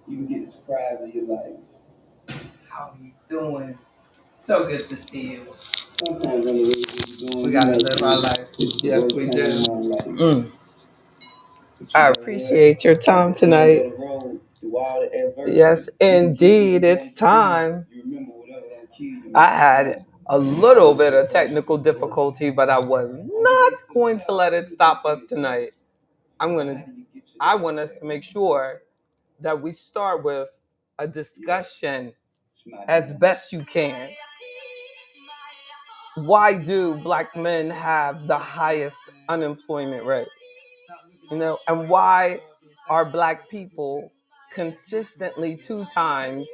You can get the surprise of your life. How you doing? So good to see you. Sometimes on the way you're doing, We you gotta might live our think life. it's the Yes, worst we time do. of my life. But you I know what? appreciate your time At the end tonight. of the road, through all the Yes, adversity, even when indeed, you're it's going through, time. you remember whatever don't kill you I make you had strong. a You little always bit of gonna push technical through the worst. difficulty, but I was On the not way to the going to top, let it you'll be stop us good. tonight. I'm But gonna how do you get to I that want us to part? make sure that we start with a Yeah, discussion it's not as easy. best you can. Why do black men have the highest unemployment rate? And why are black people consistently two times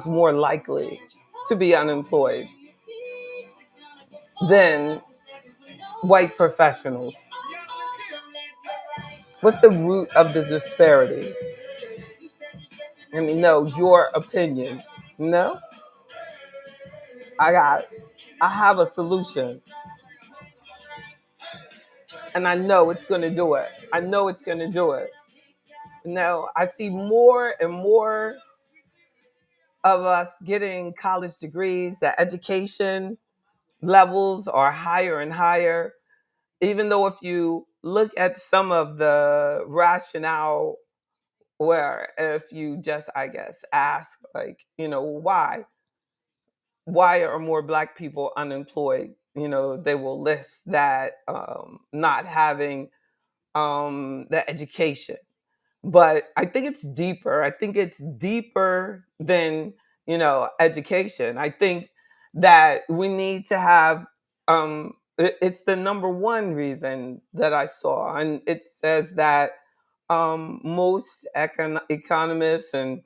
more likely to be unemployed than white professionals? What's the root of the disparity? I mean, no, your opinion. No, I got, I have a solution, and I know it's going to do it. I know it's going to do it. No, I see more and more of us getting college degrees. The education levels are higher and higher. Even though if you look at some of the rationale, where if you just, I guess, ask, like, why are more black people unemployed? They will list that not having the education. But I think it's deeper. I think it's deeper than, education. I think that we need to have, it's the number one reason that I saw. And it says that most economists and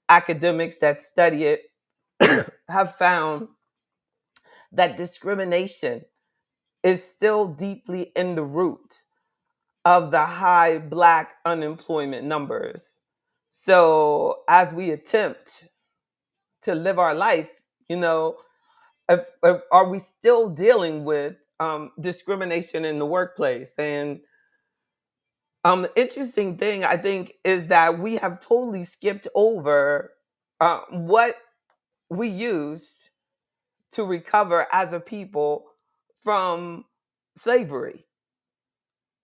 academics that study it have found that discrimination is still deeply in the root of the high black unemployment numbers. So as we attempt to live our life, are we still dealing with discrimination in the workplace? And the interesting thing, I think, is that we have totally skipped over what we used to recover as a people from slavery,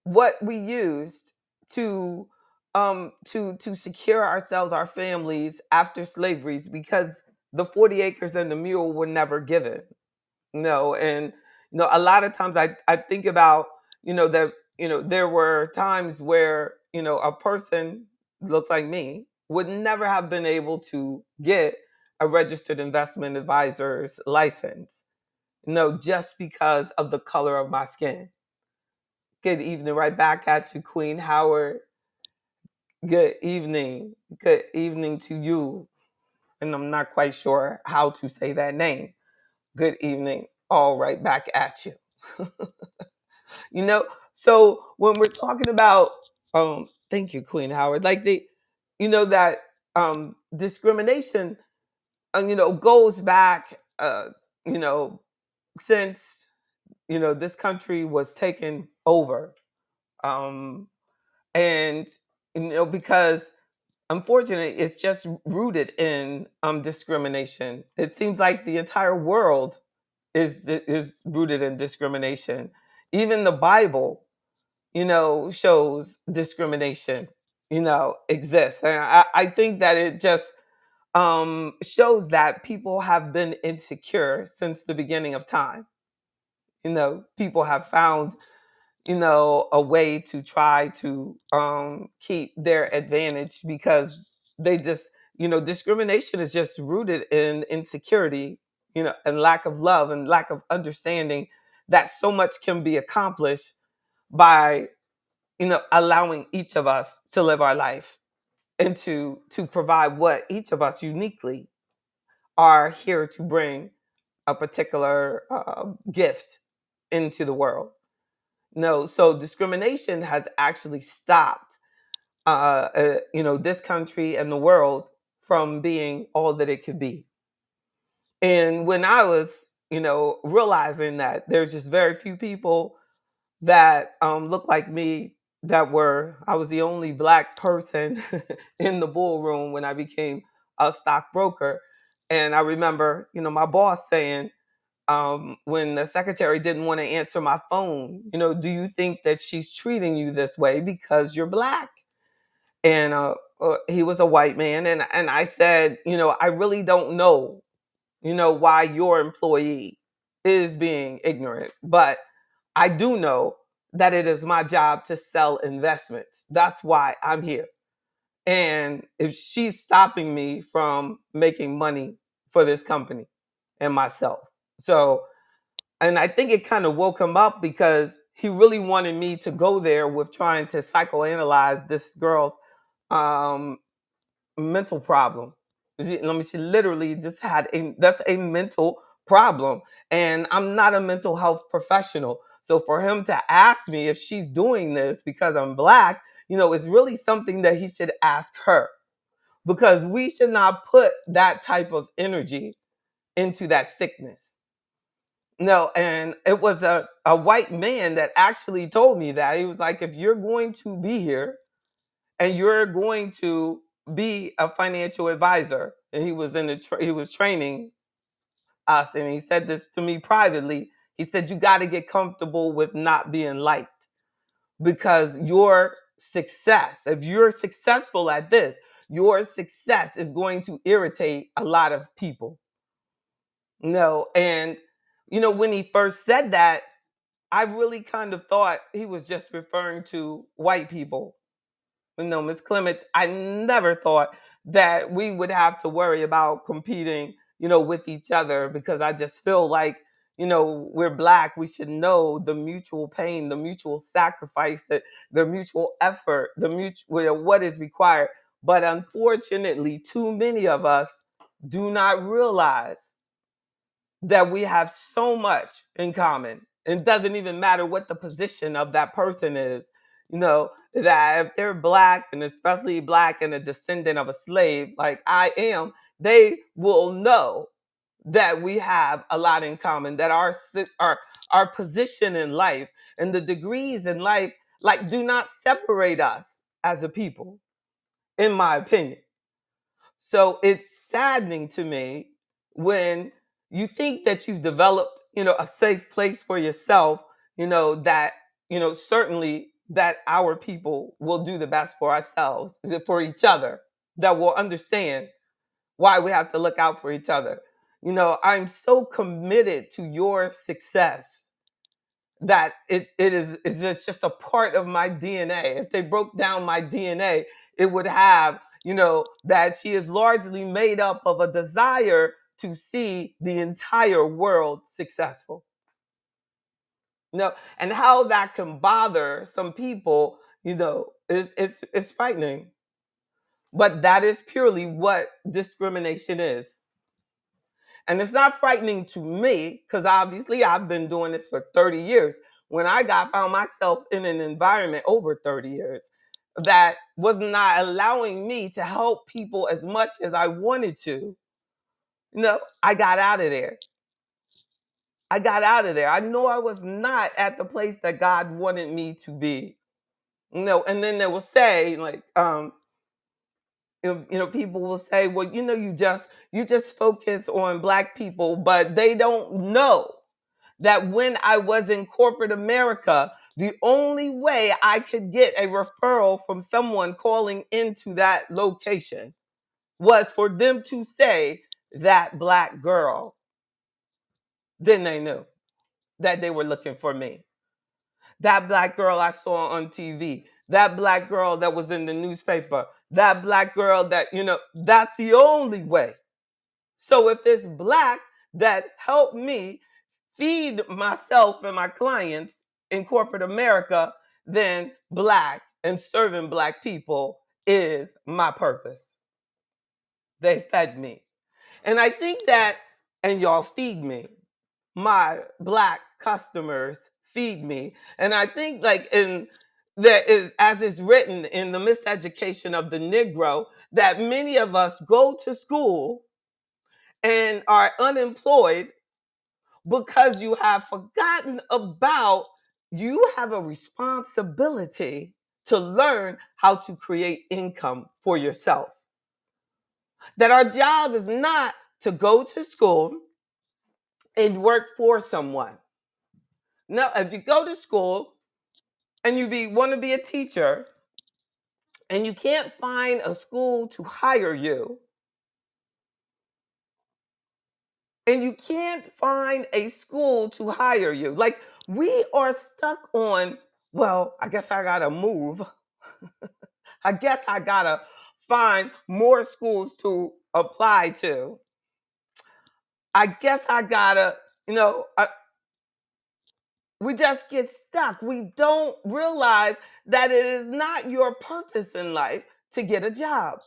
what we used to to secure ourselves, our families after slaveries, because the 40 acres and the mule were never given. No, and a lot of times I think about, that, there were times where, a person looks like me would never have been able to get a registered investment advisor's license. No, just because of the color of my skin. Good evening, right back at you, Queen Howard. Good evening. Good evening to you. And I'm not quite sure how to say that name. Good evening. All right back at you. you know, so when we're talking about thank you, Queen Howard, like that discrimination goes back you know, since this country was taken over. Um and because unfortunately it's just rooted in discrimination. It seems like the entire world is rooted in discrimination. Even the Bible shows discrimination exists. And I think that it just shows that people have been insecure since the beginning of time. People have found a way to try to keep their advantage, because they just discrimination is just rooted in insecurity, and lack of love and lack of understanding that so much can be accomplished by allowing each of us to live our life, and to provide what each of us uniquely are here to bring a particular gift into the world. No, so discrimination has actually stopped, this country and the world from being all that it could be. And when I was, realizing that there's just very few people that look like me, I was the only black person in the bull room when I became a stockbroker. And I remember, my boss saying, when the secretary didn't want to answer my phone, do you think that she's treating you this way because you're black? And he was a white man, and I said, I really don't know, why your employee is being ignorant, but I do know that it is my job to sell investments. That's why I'm here. And if she's stopping me from making money for this company and myself. So, and I think it kind of woke him up because he really wanted me to go there with trying to psychoanalyze this girl's um, mental problem. She literally just had that's a mental problem. And I'm not a mental health professional. So for him to ask me if she's doing this because I'm black, it's really something that he should ask her, because we should not put that type of energy into that sickness. No, and it was a white man that actually told me that. He was like, if you're going to be here and you're going to be a financial advisor, and he was he was training us, and he said this to me privately. He said, you got to get comfortable with not being liked, because your success, if you're successful at this, your success is going to irritate a lot of people. No, and when he first said that, I really kind of thought he was just referring to white people. No, Miss Clements, I never thought that we would have to worry about competing, with each other, because I just feel like, we're black. We should know the mutual pain, the mutual sacrifice, the mutual effort, the mutual what is required. But unfortunately, too many of us do not realize that we have so much in common. It doesn't even matter what the position of that person is. That if they're black, and especially black and a descendant of a slave like I am, they will know that we have a lot in common, that our position in life and the degrees in life, like, do not separate us as a people, in my opinion. So it's saddening to me when you think that you've developed, a safe place for yourself, that, certainly that our people will do the best for ourselves, for each other, that will understand why we have to look out for each other. I'm so committed to your success that it's just a part of my DNA. If they broke down my DNA, it would have, that she is largely made up of a desire to see the entire world successful. And how that can bother some people, is it's frightening. But that is purely what discrimination is. And it's not frightening to me, because obviously I've been doing this for 30 years. When found myself in an environment over 30 years that was not allowing me to help people as much as I wanted to, I got out of there. I got out of there. I know I was not at the place that God wanted me to be. And then they will say, like, people will say, well, you just focus on black people, but they don't know that when I was in corporate America, the only way I could get a referral from someone calling into that location was for them to say that black girl. Then they knew that they were looking for me. That black girl I saw on TV, that black girl that was in the newspaper, that black girl that, that's the only way. So if it's black that helped me feed myself and my clients in corporate America, then black and serving black people is my purpose. They fed me. And I think that, and y'all feed me. My black customers feed me. And I think, like, in that is, as is written in the miseducation of the Negro, that many of us go to school and are unemployed because you have forgotten about, you have a responsibility to learn how to create income for yourself. That our job is not to go to school and work for someone. No, if you go to school and want to be a teacher and you can't find a school to hire you, and you can't find a school to hire you, like we are stuck on, well, I guess I gotta move. I guess I gotta find more schools to apply to. I guess I gotta, you know, we just get stuck. We don't realize that it is not your purpose in life to get a job.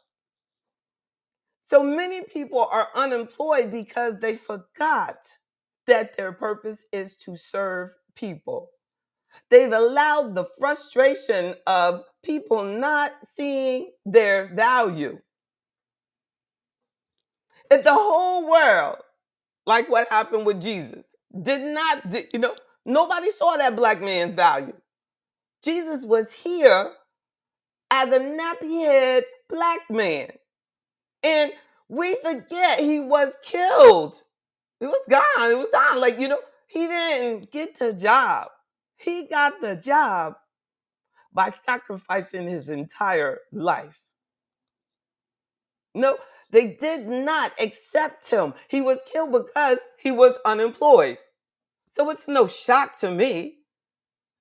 So many people are unemployed because they forgot that their purpose is to serve people. They've allowed the frustration of people not seeing their value. If the whole world, like what happened with Jesus, did not, nobody saw that black man's value. Jesus was here as a nappy head black man. And we forget he was killed. He was gone. It was gone. Like, he didn't get the job. He got the job by sacrificing his entire life. No, they did not accept him. He was killed because he was unemployed. So it's no shock to me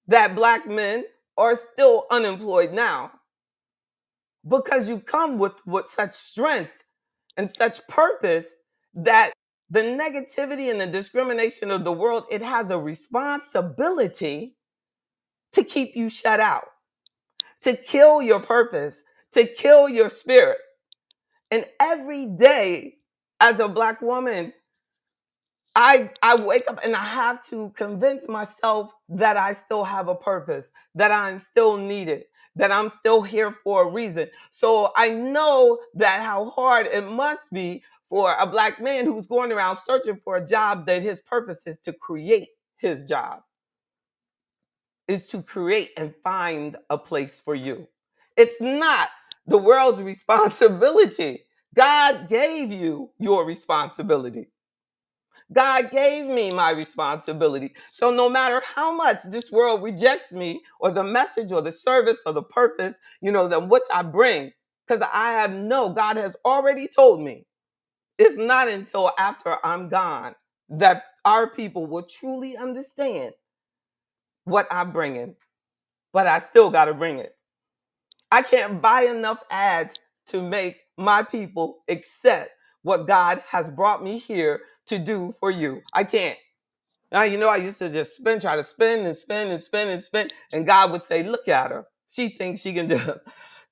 that black men are still unemployed now, because you come with such strength and such purpose that the negativity and the discrimination of the world, it has a responsibility to keep you shut out, to kill your purpose, to kill your spirit. And every day as a black woman, I wake up and I have to convince myself that I still have a purpose, that I'm still needed, that I'm still here for a reason. So I know that how hard it must be for a black man who's going around searching for a job, that his purpose is to create his job, is to create and find a place for you. It's not the world's responsibility. God gave you your responsibility. God gave me my responsibility. So no matter how much this world rejects me or the message or the service or the purpose, then what I bring, because God has already told me it's not until after I'm gone that our people will truly understand what I'm bringing, but I still got to bring it. I can't buy enough ads to make my people accept what God has brought me here to do for you. I can't. Now, I used to just try to spin and spin and spin and spin. And God would say, look at her. She thinks she can just,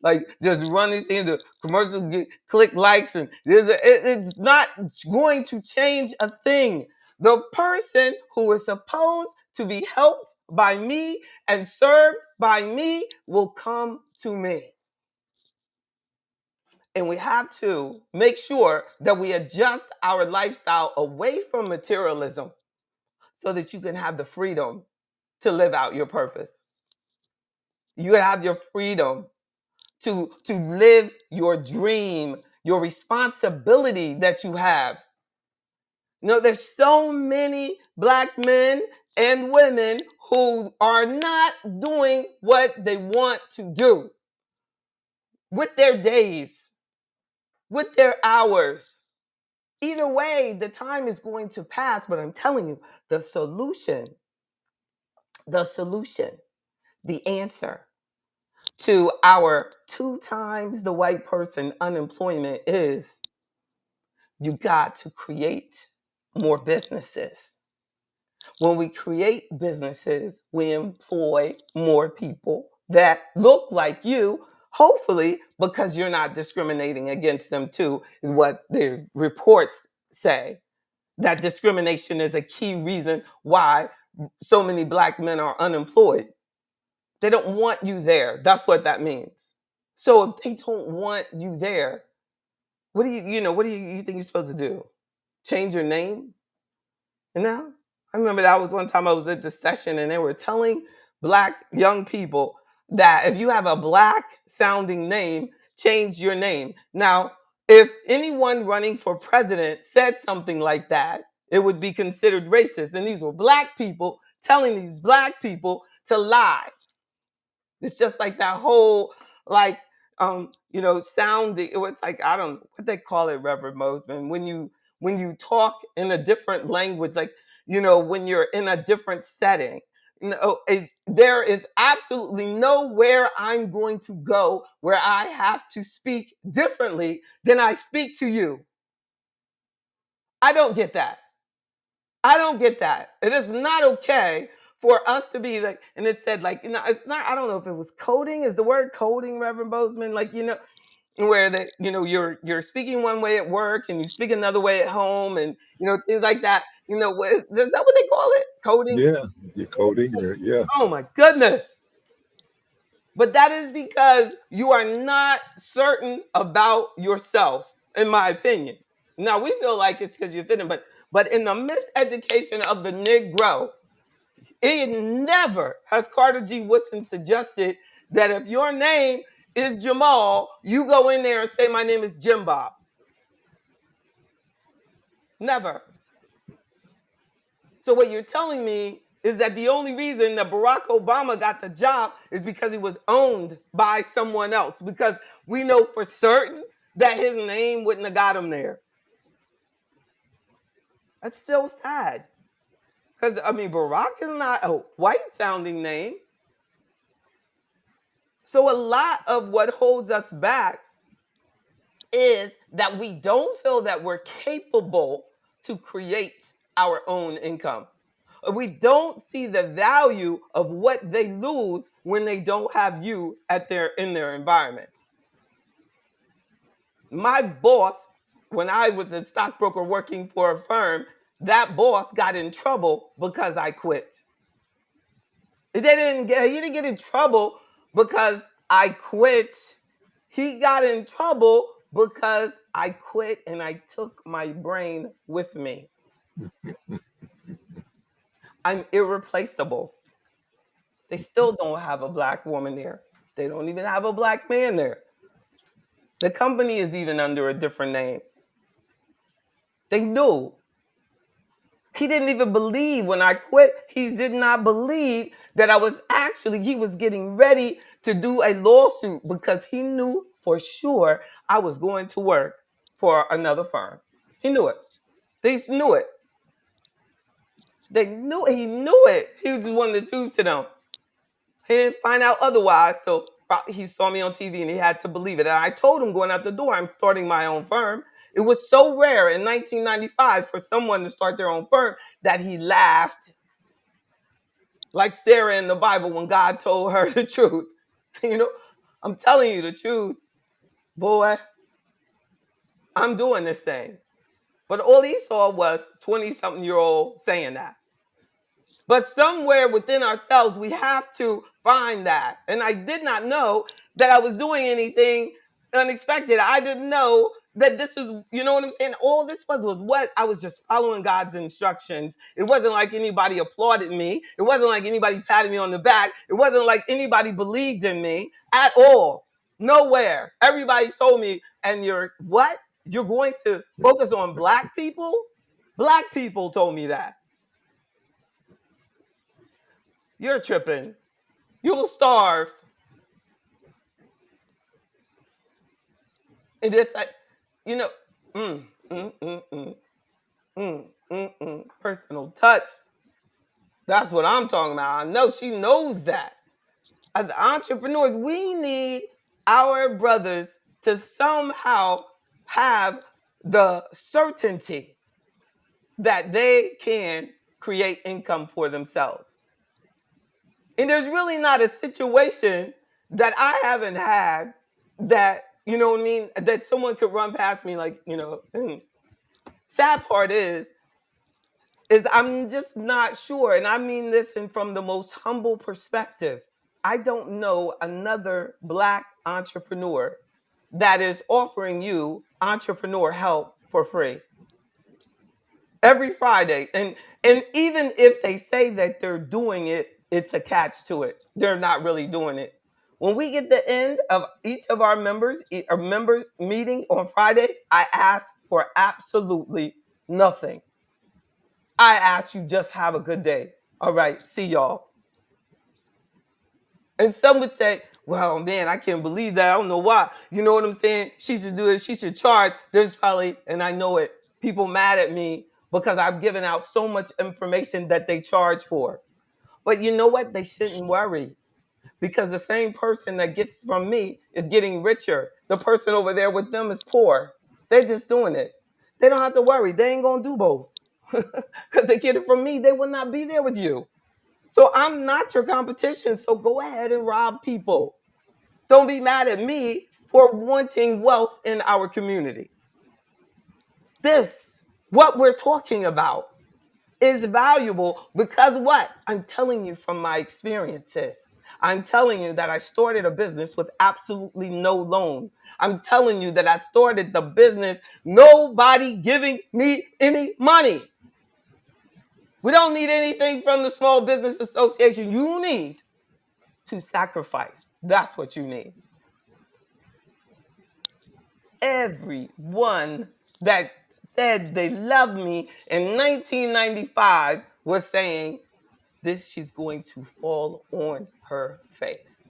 like, just run these things, the commercials, click likes. And it's not going to change a thing. The person who is supposed to be helped by me and served by me will come to me. And we have to make sure that we adjust our lifestyle away from materialism so that you can have the freedom to live out your purpose. You have your freedom to live your dream, your responsibility that you have. There's so many black men and women who are not doing what they want to do with their days, with their hours. Either way, the time is going to pass, but I'm telling you, the solution, the answer to our 2 times the white person unemployment is you got to create more businesses. When we create businesses, we employ more people that look like you, hopefully, because you're not discriminating against them too, is what the reports say. That discrimination is a key reason why so many black men are unemployed. They don't want you there. That's what that means. So if they don't want you there, what do you think you're supposed to do? Change your name? I remember that was one time I was at the session and they were telling black young people that if you have a black sounding name, change your name. Now, if anyone running for president said something like that, it would be considered racist. And these were black people telling these black people to lie. It's just like that whole like sounding. It was like I don't know what they call it, Reverend Mosman, when you talk in a different language, like when you're in a different setting. There is absolutely nowhere I'm going to go where I have to speak differently than I speak to you. I don't get that. I don't get that. It is not okay for us to be like, and it said like, it's not. I don't know if it was coding. Is the word coding, Reverend Bozeman? Like, where that you're speaking one way at work and you speak another way at home, and things like that. Is that what they call it? Coding. Yeah, you're coding. Yeah. Oh my goodness. But that is because you are not certain about yourself, in my opinion. Now we feel like it's because you're fitting, but in the miseducation of the Negro, it never has Carter G. Woodson suggested that if your name is Jamal, you go in there and say, my name is Jim Bob. Never. So what you're telling me is that the only reason that Barack Obama got the job is because he was owned by someone else, because we know for certain that his name wouldn't have got him there. That's so sad. Because, Barack is not a white sounding name. So a lot of what holds us back is that we don't feel that we're capable to create our own income. We don't see the value of what they lose when they don't have you in their environment. My boss, when I was a stockbroker working for a firm, that boss got in trouble because I quit. He didn't get in trouble because I quit. He got in trouble because I quit and I took my brain with me. I'm irreplaceable. They still don't have a black woman there. They don't even have a black man there. The company is even under a different name. They knew. He didn't even believe when I quit. He did not believe that he was getting ready to do a lawsuit because he knew for sure I was going to work for another firm. He knew it. They just knew it. He knew it. He just wanted to choose to them. He didn't find out otherwise, so he saw me on TV and he had to believe it. And I told him going out the door, I'm starting my own firm. It was so rare in 1995 for someone to start their own firm that he laughed like Sarah in the Bible when God told her the truth. I'm telling you the truth, boy, I'm doing this thing. But all he saw was 20-something-year-old saying that. But somewhere within ourselves, we have to find that. And I did not know that I was doing anything unexpected. I didn't know that this is, you know what I'm saying? All this was what I was just following God's instructions. It wasn't like anybody applauded me. It wasn't like anybody patted me on the back. It wasn't like anybody believed in me at all. Nowhere. Everybody told me, and you're what? You're going to focus on black people? Black people told me that. You're tripping. You will starve. And it's like, you know, mm, mm, mm, mm, personal touch. That's what I'm talking about. I know she knows that. As entrepreneurs, we need our brothers to somehow have the certainty that they can create income for themselves. And there's really not a situation that I haven't had that, you know what I mean, that someone could run past me like, sad part is I'm just not sure. And I mean this from the most humble perspective. I don't know another black entrepreneur that is offering you entrepreneur help for free every Friday. And even if they say that they're doing it, it's a catch to it. They're not really doing it. When we get the end of each of our members, a member meeting on Friday, I ask for absolutely nothing. I ask you just have a good day. All right, see y'all. And some would say, well, man, I can't believe that. I don't know why. You know what I'm saying? She should do it. She should charge. There's probably, and I know it, people mad at me because I've given out so much information that they charge for. But you know what? They shouldn't worry because the same person that gets from me is getting richer. The person over there with them is poor. They're just doing it. They don't have to worry. They ain't going to do both. Because they get it from me, they will not be there with you. So I'm not your competition. So go ahead and rob people. Don't be mad at me for wanting wealth in our community. This, what we're talking about, is valuable because what? I'm telling you from my experiences. I'm telling you that I started a business with absolutely no loan. I'm telling you that I started the business, nobody giving me any money. We don't need anything from the Small Business Association. You need to sacrifice. That's what you need. Everyone that said they loved me in 1995 was saying, this she's going to fall on her face.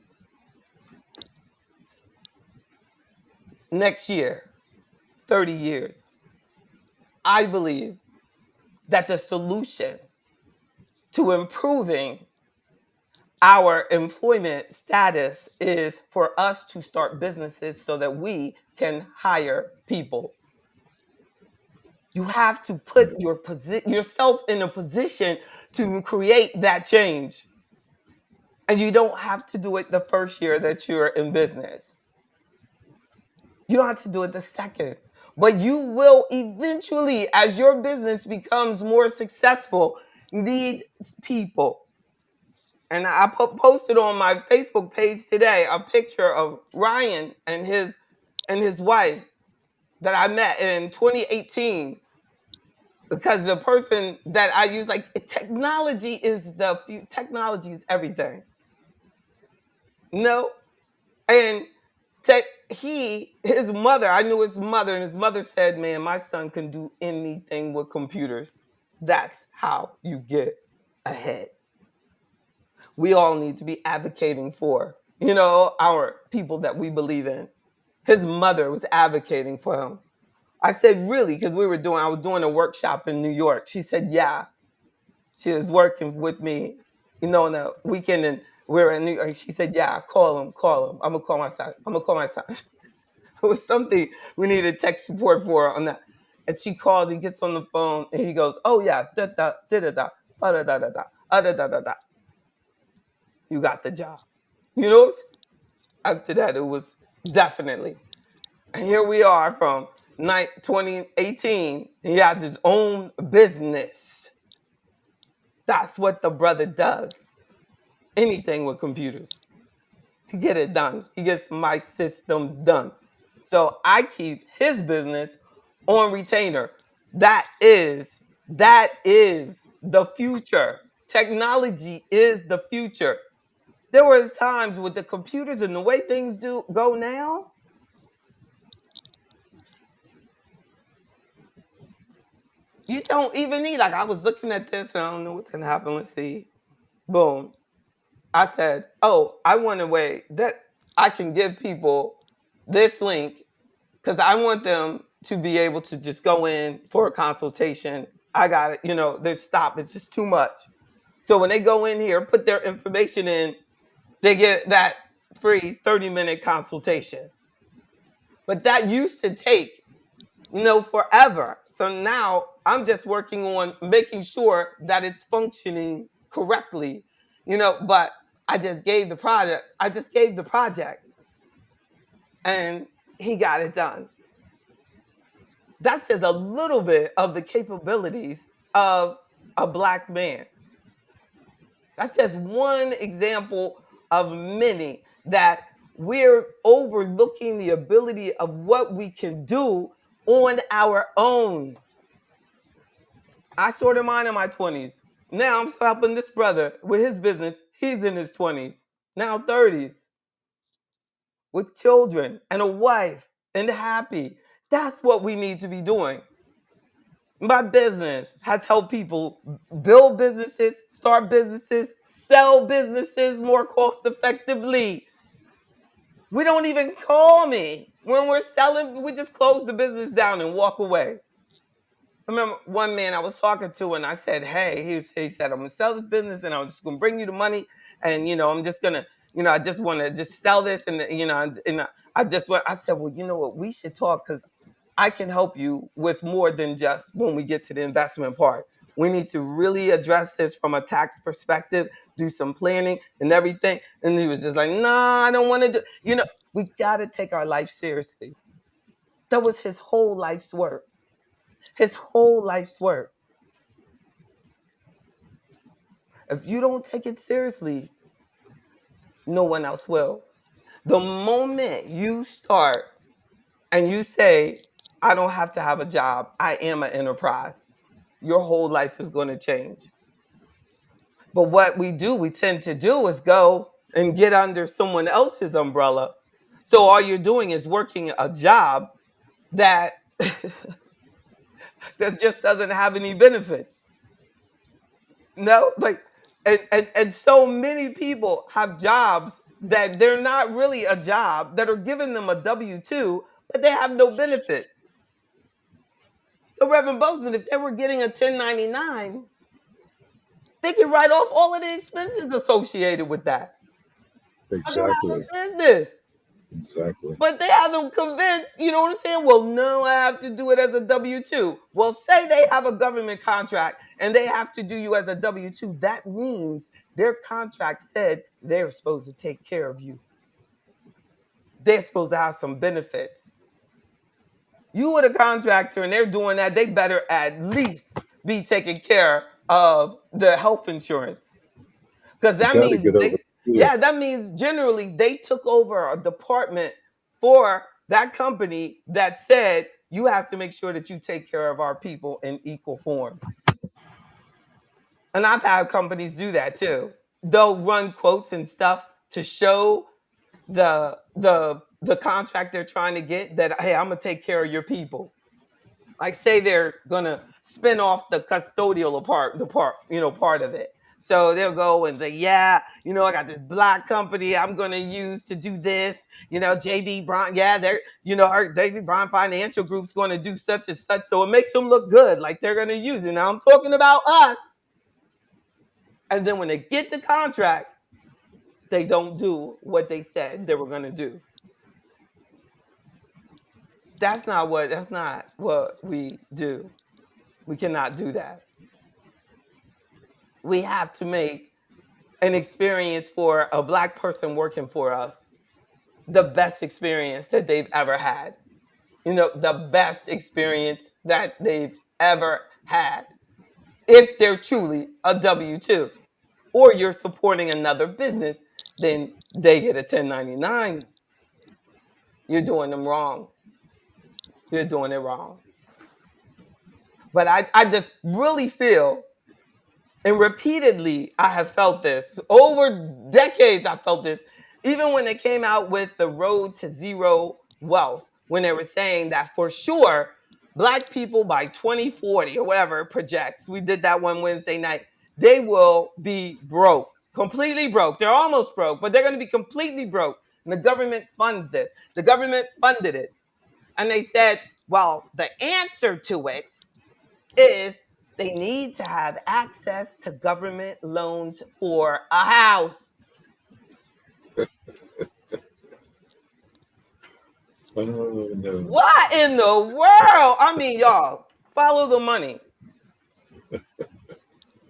Next year, 30 years, I believe that the solution to improving our employment status is for us to start businesses so that we can hire people. You have to put yourself in a position to create that change. And you don't have to do it the first year that you're in business. You don't have to do it the second. But you will eventually, as your business becomes more successful, need people. And I posted on my Facebook page today a picture of Ryan and his wife that I met in 2018. Because the person that I use, like technology is everything. No, and his mother, I knew his mother, and his mother said, "Man, my son can do anything with computers." That's how you get ahead. We all need to be advocating for, our people that we believe in. His mother was advocating for him. I said, really? Because I was doing a workshop in New York. She said, yeah. She was working with me, on the weekend, and we were in New York. She said, yeah, call him. I'm going to call my son. It was something we needed tech support for on that. And she calls, he gets on the phone, and he goes, oh, yeah, da-da, da-da-da, da-da-da-da-da, da-da-da-da-da. You got the job. After that, it was definitely. And here we are from 2018. He has his own business. That's what the brother does. Anything with computers. He get it done. He gets my systems done. So I keep his business on retainer. That is the future. Technology is the future. There was times with the computers and the way things go now. You don't even need, like, I was looking at this and I don't know what's gonna happen. Let's see. Boom. I said, oh, I want a way that I can give people this link because I want them to be able to just go in for a consultation. I got it, their stop. It's just too much. So when they go in here, put their information in, they get that free 30-minute consultation. But that used to take, forever. So now I'm just working on making sure that it's functioning correctly, but I just gave the project and he got it done. That's just a little bit of the capabilities of a Black man. That's just one example of many that we're overlooking the ability of what we can do on our own. I started mine in my 20s. Now I'm helping this brother with his business. He's in his 20s, now 30s. with children and a wife and happy. That's what we need to be doing. My business has helped people build businesses, start businesses, sell businesses more cost effectively. We don't even call me when we're selling. We just close the business down and walk away. I remember one man I was talking to, and I said, "Hey," he said, "I'm gonna sell this business, and I'm just gonna bring you the money, and I'm just gonna, I just want to just sell this, and I just want." I said, "Well, you know what? We should talk because I can help you with more than just when we get to the investment part. We need to really address this from a tax perspective, do some planning and everything." And he was just like, "Nah, I don't want to do." We got to take our life seriously. That was his whole life's work. His whole life's work. If you don't take it seriously, no one else will. The moment you start and you say, "I don't have to have a job, I am an enterprise," your whole life is going to change. But what we tend to do is go and get under someone else's umbrella. So all you're doing is working a job that that just doesn't have any benefits. No, like, and so many people have jobs that they're not really a job, that are giving them a W-2, but they have no benefits. So Reverend Bozeman, if they were getting a 1099, they can write off all of the expenses associated with that. I can have a Exactly. business. Exactly. But they have them convinced, you know what I'm saying? Well, no, I have to do it as a W-2. Well, say they have a government contract and they have to do you as a W-2. That means their contract said they're supposed to take care of you. They're supposed to have some benefits. You with a contractor and they're doing that, they better at least be taking care of the health insurance. Because You that got to means get over fear. that means generally they took over a department for that company that said you have to make sure that you take care of our people in equal form. And I've had companies do that too. They'll run quotes and stuff to show the contract they're trying to get that, hey, I'm gonna take care of your people. Like, say they're gonna spin off the custodial part of it. So they'll go and say, "Yeah, I got this black company I'm gonna use to do this. JB Brown, yeah, they're, our JB Brown Financial Group's gonna do such and such." So it makes them look good, like they're gonna use it. Now I'm talking about us. And then when they get the contract, they don't do what they said they were gonna do. That's not what we do. We cannot do that. We have to make an experience for a black person working for us the best experience that they've ever had. The best experience that they've ever had. If they're truly a W-2, or you're supporting another business, then they get a 1099. You're doing them wrong. You're doing it wrong. But I just really feel, and repeatedly, I have felt this. Over decades, I felt this. Even when they came out with the road to zero wealth, when they were saying that for sure, black people by 2040 or whatever it projects, we did that one Wednesday night, they will be broke, completely broke. They're almost broke, but they're going to be completely broke. And the government funds this. The government funded it. And they said, well, the answer to it is they need to have access to government loans for a house. Oh, no. What in the world? I mean, y'all, follow the money.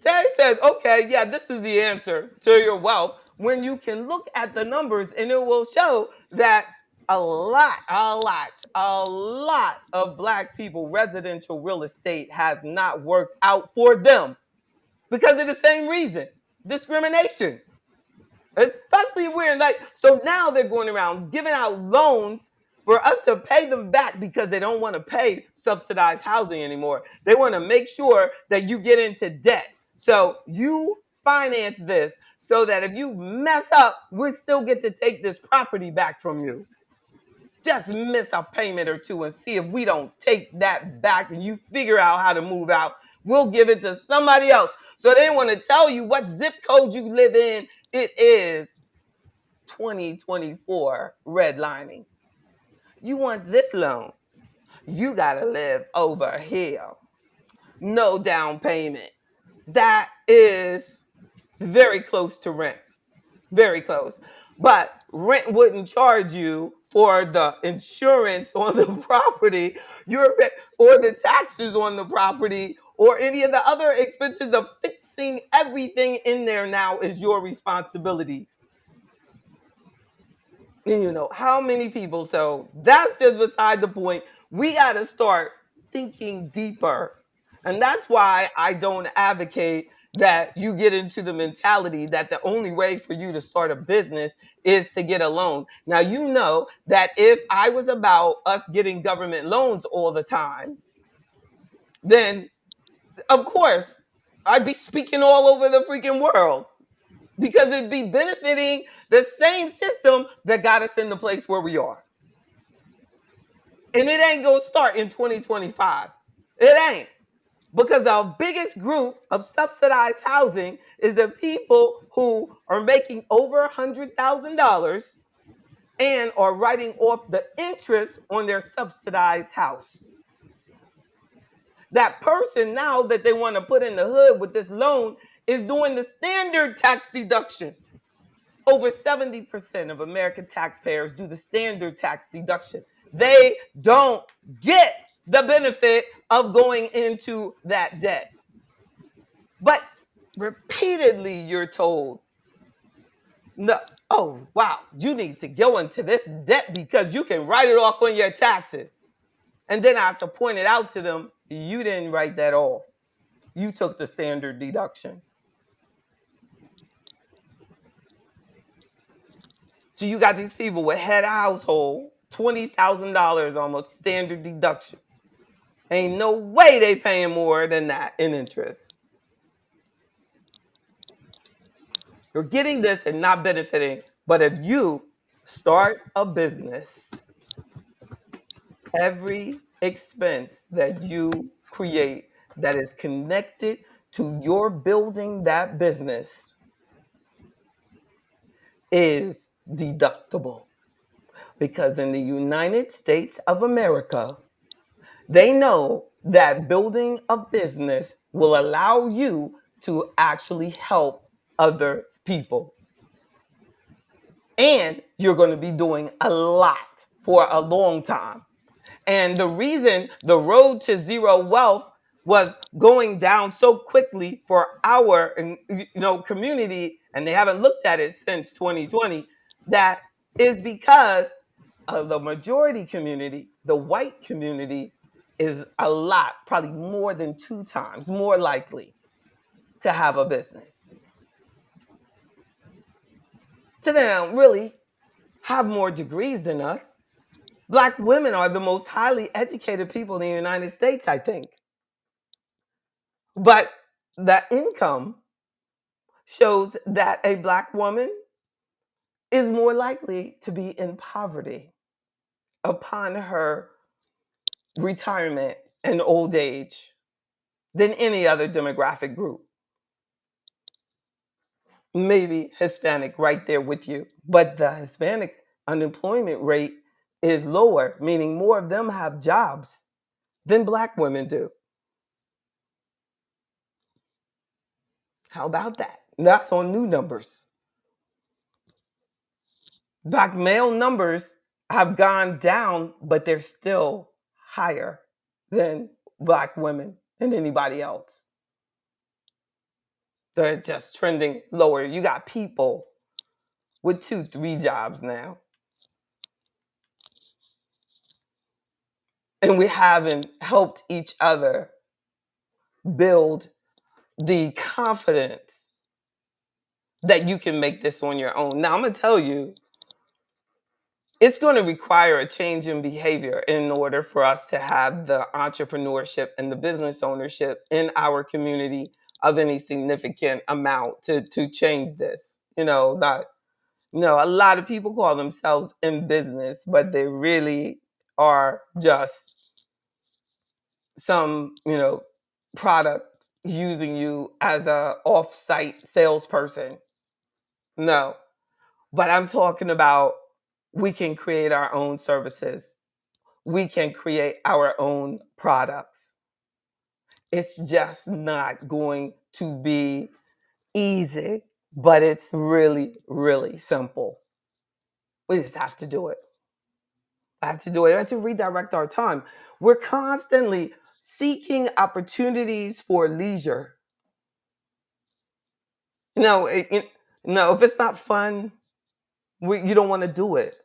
They said, okay, yeah, this is the answer to your wealth, when you can look at the numbers and it will show that a lot of black people, residential real estate has not worked out for them because of the same reason: discrimination. Especially when, like, so now they're going around giving out loans for us to pay them back because they don't want to pay subsidized housing anymore. They want to make sure that you get into debt. So you finance this so that if you mess up, we still get to take this property back from you. Just miss a payment or two and see if we don't take that back and you figure out how to move out. We'll give it to somebody else. So they want to tell you what zip code you live in. It is 2024 redlining. You want this loan? You got to live over here. No down payment. That is very close to rent. Very close. But rent wouldn't charge you for the insurance on the property, or the taxes on the property, or any of the other expenses of fixing everything in there now is your responsibility. And you know, how many people? So that's just beside the point. We got to start thinking deeper. And that's why I don't advocate that you get into the mentality that the only way for you to start a business is to get a loan. Now, you know that if I was about us getting government loans all the time, then of course I'd be speaking all over the freaking world because it'd be benefiting the same system that got us in the place where we are. And it ain't gonna start in 2025. It ain't. Because the biggest group of subsidized housing is the people who are making over $100,000 and are writing off the interest on their subsidized house. That person now that they want to put in the hood with this loan is doing the standard tax deduction. Over 70% of American taxpayers do the standard tax deduction. They don't get the benefit of going into that debt. But repeatedly you're told, no, oh, wow, you need to go into this debt because you can write it off on your taxes. And then I have to point it out to them, you didn't write that off. You took the standard deduction. So you got these people with head of household, $20,000 almost standard deduction. Ain't no way they paying more than that in interest. You're getting this and not benefiting. But if you start a business, every expense that you create that is connected to your building that business is deductible. Because in the United States of America, they know that building a business will allow you to actually help other people. And you're going to be doing a lot for a long time. And the reason the road to zero wealth was going down so quickly for our community, and they haven't looked at it since 2020, that is because of the majority community, the white community, is a lot, probably more than 2 times more likely to have a business. So they don't really have more degrees than us. Black women are the most highly educated people in the United States, I think. But the income shows that a Black woman is more likely to be in poverty upon her retirement and old age than any other demographic group. Maybe Hispanic right there with you. But the Hispanic unemployment rate is lower, meaning more of them have jobs than Black women do. How about that? That's on new numbers. Black male numbers have gone down, but they're still higher than Black women and anybody else. They're just trending lower. You got people with 2, 3 jobs now. And we haven't helped each other build the confidence that you can make this on your own. Now, I'm going to tell you, it's going to require a change in behavior in order for us to have the entrepreneurship and the business ownership in our community of any significant amount to change this. Not no, a lot of people call themselves in business, but they really are just some, product using you as a off-site salesperson. No, but I'm talking about we can create our own services. We can create our own products. It's just not going to be easy, but it's really, really simple. We just have to do it. I have to do it. I have to redirect our time. We're constantly seeking opportunities for leisure. No, if it's not fun, you don't want to do it.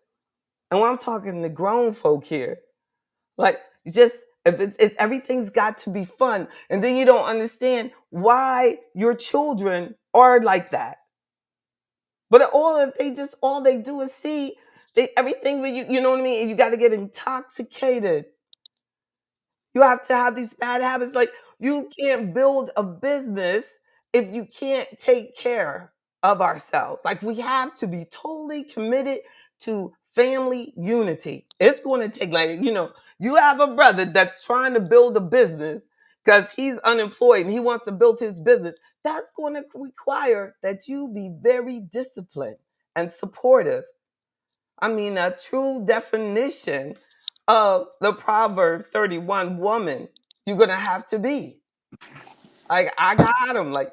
And when I'm talking to grown folk here, like just if everything's got to be fun, and then you don't understand why your children are like that. But all they do is see everything with you. You know what I mean? You got to get intoxicated. You have to have these bad habits. Like you can't build a business if you can't take care of ourselves. Like we have to be totally committed to family unity. It's going to take you have a brother that's trying to build a business because he's unemployed and he wants to build his business. That's going to require that you be very disciplined and supportive. I mean, a true definition of the Proverbs 31 woman, you're going to have to be. Like, I got him. Like,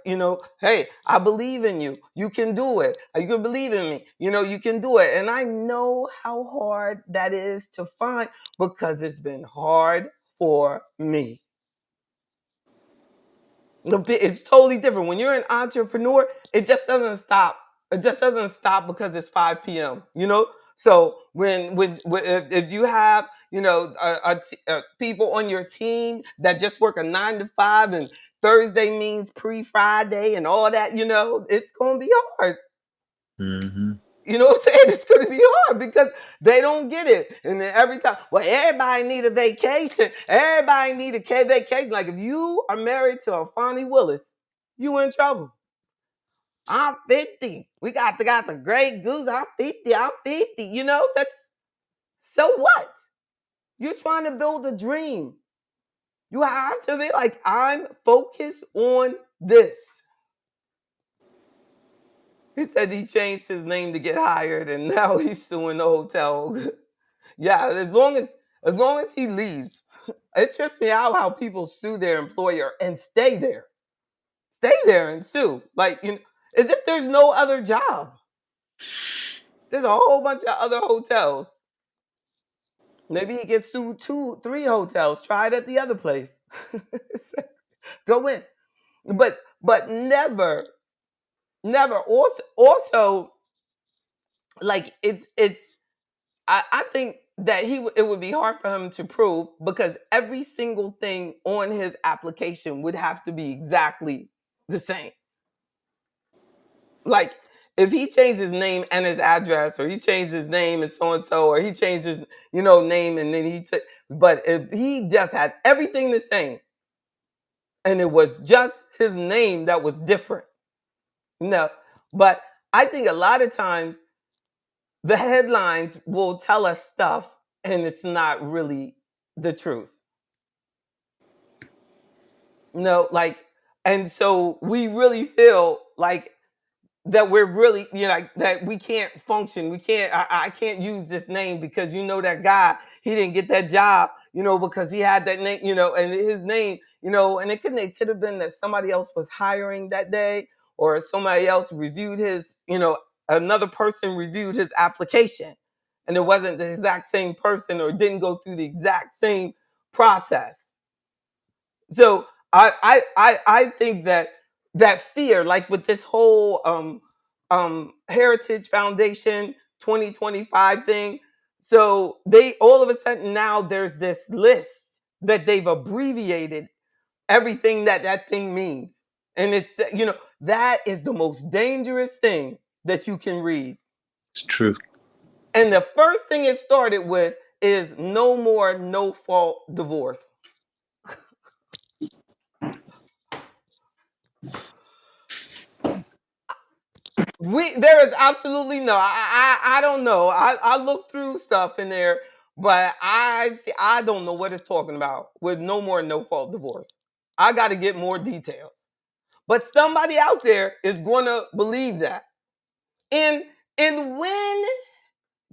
hey, I believe in you. You can do it. You can believe in me. You can do it. And I know how hard that is to find because it's been hard for me. It's totally different. When you're an entrepreneur, it just doesn't stop. It just doesn't stop because it's 5 p.m. So when if you have people on your team that just work a 9 to 5 and Thursday means pre-Friday and all that, it's gonna be hard. Mm-hmm. You know what I'm saying? It's going to be hard because they don't get it. And then every time, well, everybody need a vacation. Everybody need a vacation. Like if you are married to a Fonnie Willis, you in trouble. I'm 50. We got the great goose. I'm 50. I'm 50. That's so what? You're trying to build a dream. You have to be like, I'm focused on this. He said he changed his name to get hired, and now he's suing the hotel. Yeah, as long as he leaves, it trips me out how people sue their employer and stay there and sue, like as if there's no other job. There's a whole bunch of other hotels. Maybe he gets sued 2, 3 hotels. Try it at the other place. Go in, but never. Also, like it's I think that it would be hard for him to prove because every single thing on his application would have to be exactly the same. Like if he changed his name and his address, or he changed his name and so and so, or he changed his name and then but if he just had everything the same and it was just his name that was different, no. But I think a lot of times the headlines will tell us stuff and it's not really the truth. Like, and so we really feel like that we're really, like that we can't function. We can't, I can't use this name because that guy, he didn't get that job, because he had that name, and his name, and it could have been that somebody else was hiring that day or somebody else reviewed his, another person reviewed his application and it wasn't the exact same person or didn't go through the exact same process. So I think that fear, like with this whole Heritage Foundation 2025 thing, so they all of a sudden now there's this list that they've abbreviated everything that thing means, and it's that is the most dangerous thing that you can read. It's true. And the first thing it started with is no more no fault divorce. There is absolutely no. I don't know. I look through stuff in there, but I don't know what it's talking about with no more no fault divorce. I got to get more details. But somebody out there is going to believe that. And and when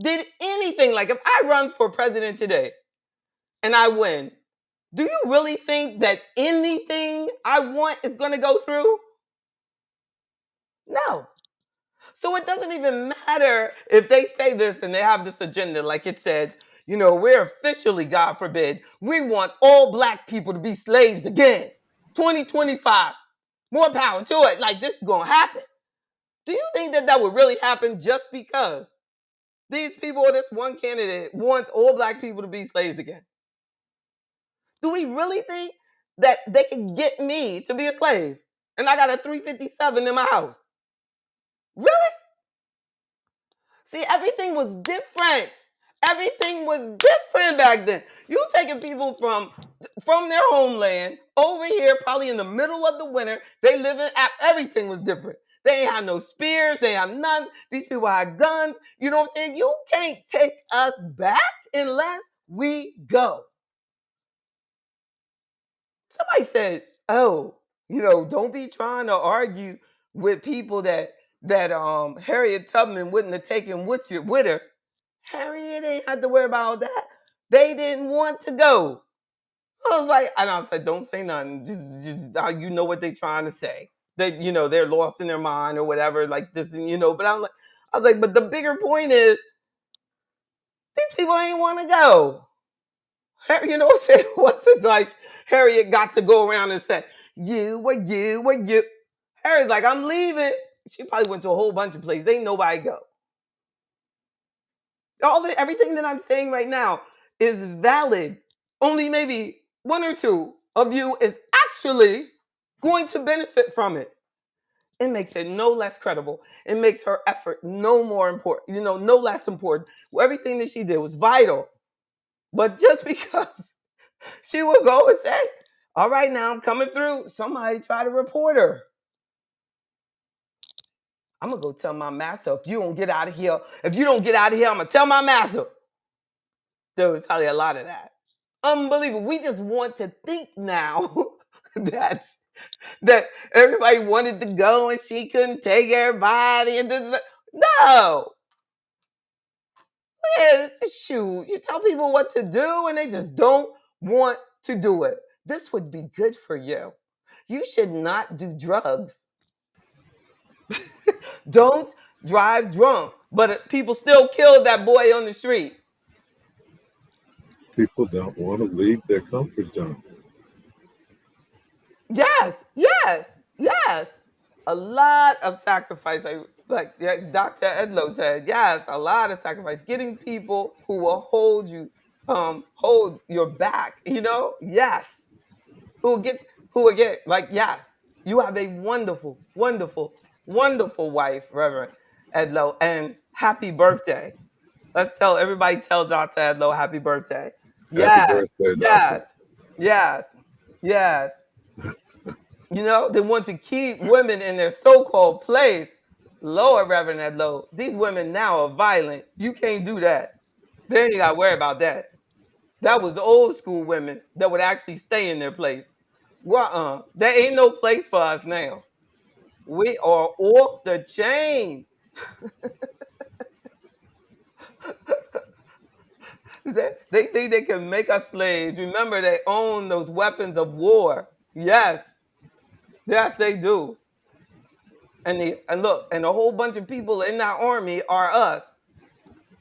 did anything, like, if I run for president today and I win, do you really think that anything I want is going to go through? No. So it doesn't even matter if they say this and they have this agenda, like it said, we're officially, God forbid, we want all black people to be slaves again. 2025, more power to it. Like, this is going to happen. Do you think that that would really happen just because these people or this one candidate wants all black people to be slaves again? Do we really think that they can get me to be a slave? And I got a 357 in my house. Really? See, everything was different. Everything was different back then. You taking people from their homeland over here, probably in the middle of the winter. They live in everything was different. They ain't had no spears. They had none. These people had guns. You know what I'm saying? You can't take us back unless we go. Somebody said, "Oh, don't be trying to argue with people that Harriet Tubman wouldn't have taken with her. Harriet ain't had to worry about all that. They didn't want to go." I was like, and I said, "Don't say nothing. Just you know what they trying to say. That they're lost in their mind or whatever, like this, But I was like, but the bigger point is these people ain't want to go. You know what I'm saying? What's it like? Harriet got to go around and say, "You, what you, what you." Harriet's like, "I'm leaving." She probably went to a whole bunch of places. Ain't nobody go. Everything that I'm saying right now is valid. Only maybe one or two of you is actually going to benefit from it. It makes it no less credible. It makes her effort no more important, no less important. Everything that she did was vital. But just because she will go and say, "All right, now I'm coming through," somebody try to report her. I'm going to go tell my master, if you don't get out of here, I'm going to tell my master. There was probably a lot of that. Unbelievable. We just want to think now that that everybody wanted to go and she couldn't take everybody. No. Yeah, shoot. You tell people what to do and they just don't want to do it. This would be good for you. You should not do drugs. Don't drive drunk. But people still killed that boy on the street. People don't want to leave their comfort zone. Yes, yes, yes. A lot of sacrifice, like yes, Dr. Edlow said. Yes, a lot of sacrifice. Getting people who will hold your back. Yes, who will get like yes. You have a wonderful, wonderful, wonderful wife, Reverend Edlow, and happy birthday. Let's tell Dr. Edlow happy birthday. Happy Yes, birthday, Doctor. yes, yes, yes. They want to keep women in their so-called place. Lord, Reverend Edlow, these women now are violent. You can't do that. They ain't got to worry about that. That was the old school women that would actually stay in their place. Well, there ain't no place for us now. We are off the chain. They think they can make us slaves. Remember, they own those weapons of war. Yes, yes, they do. And look, and a whole bunch of people in that army are us.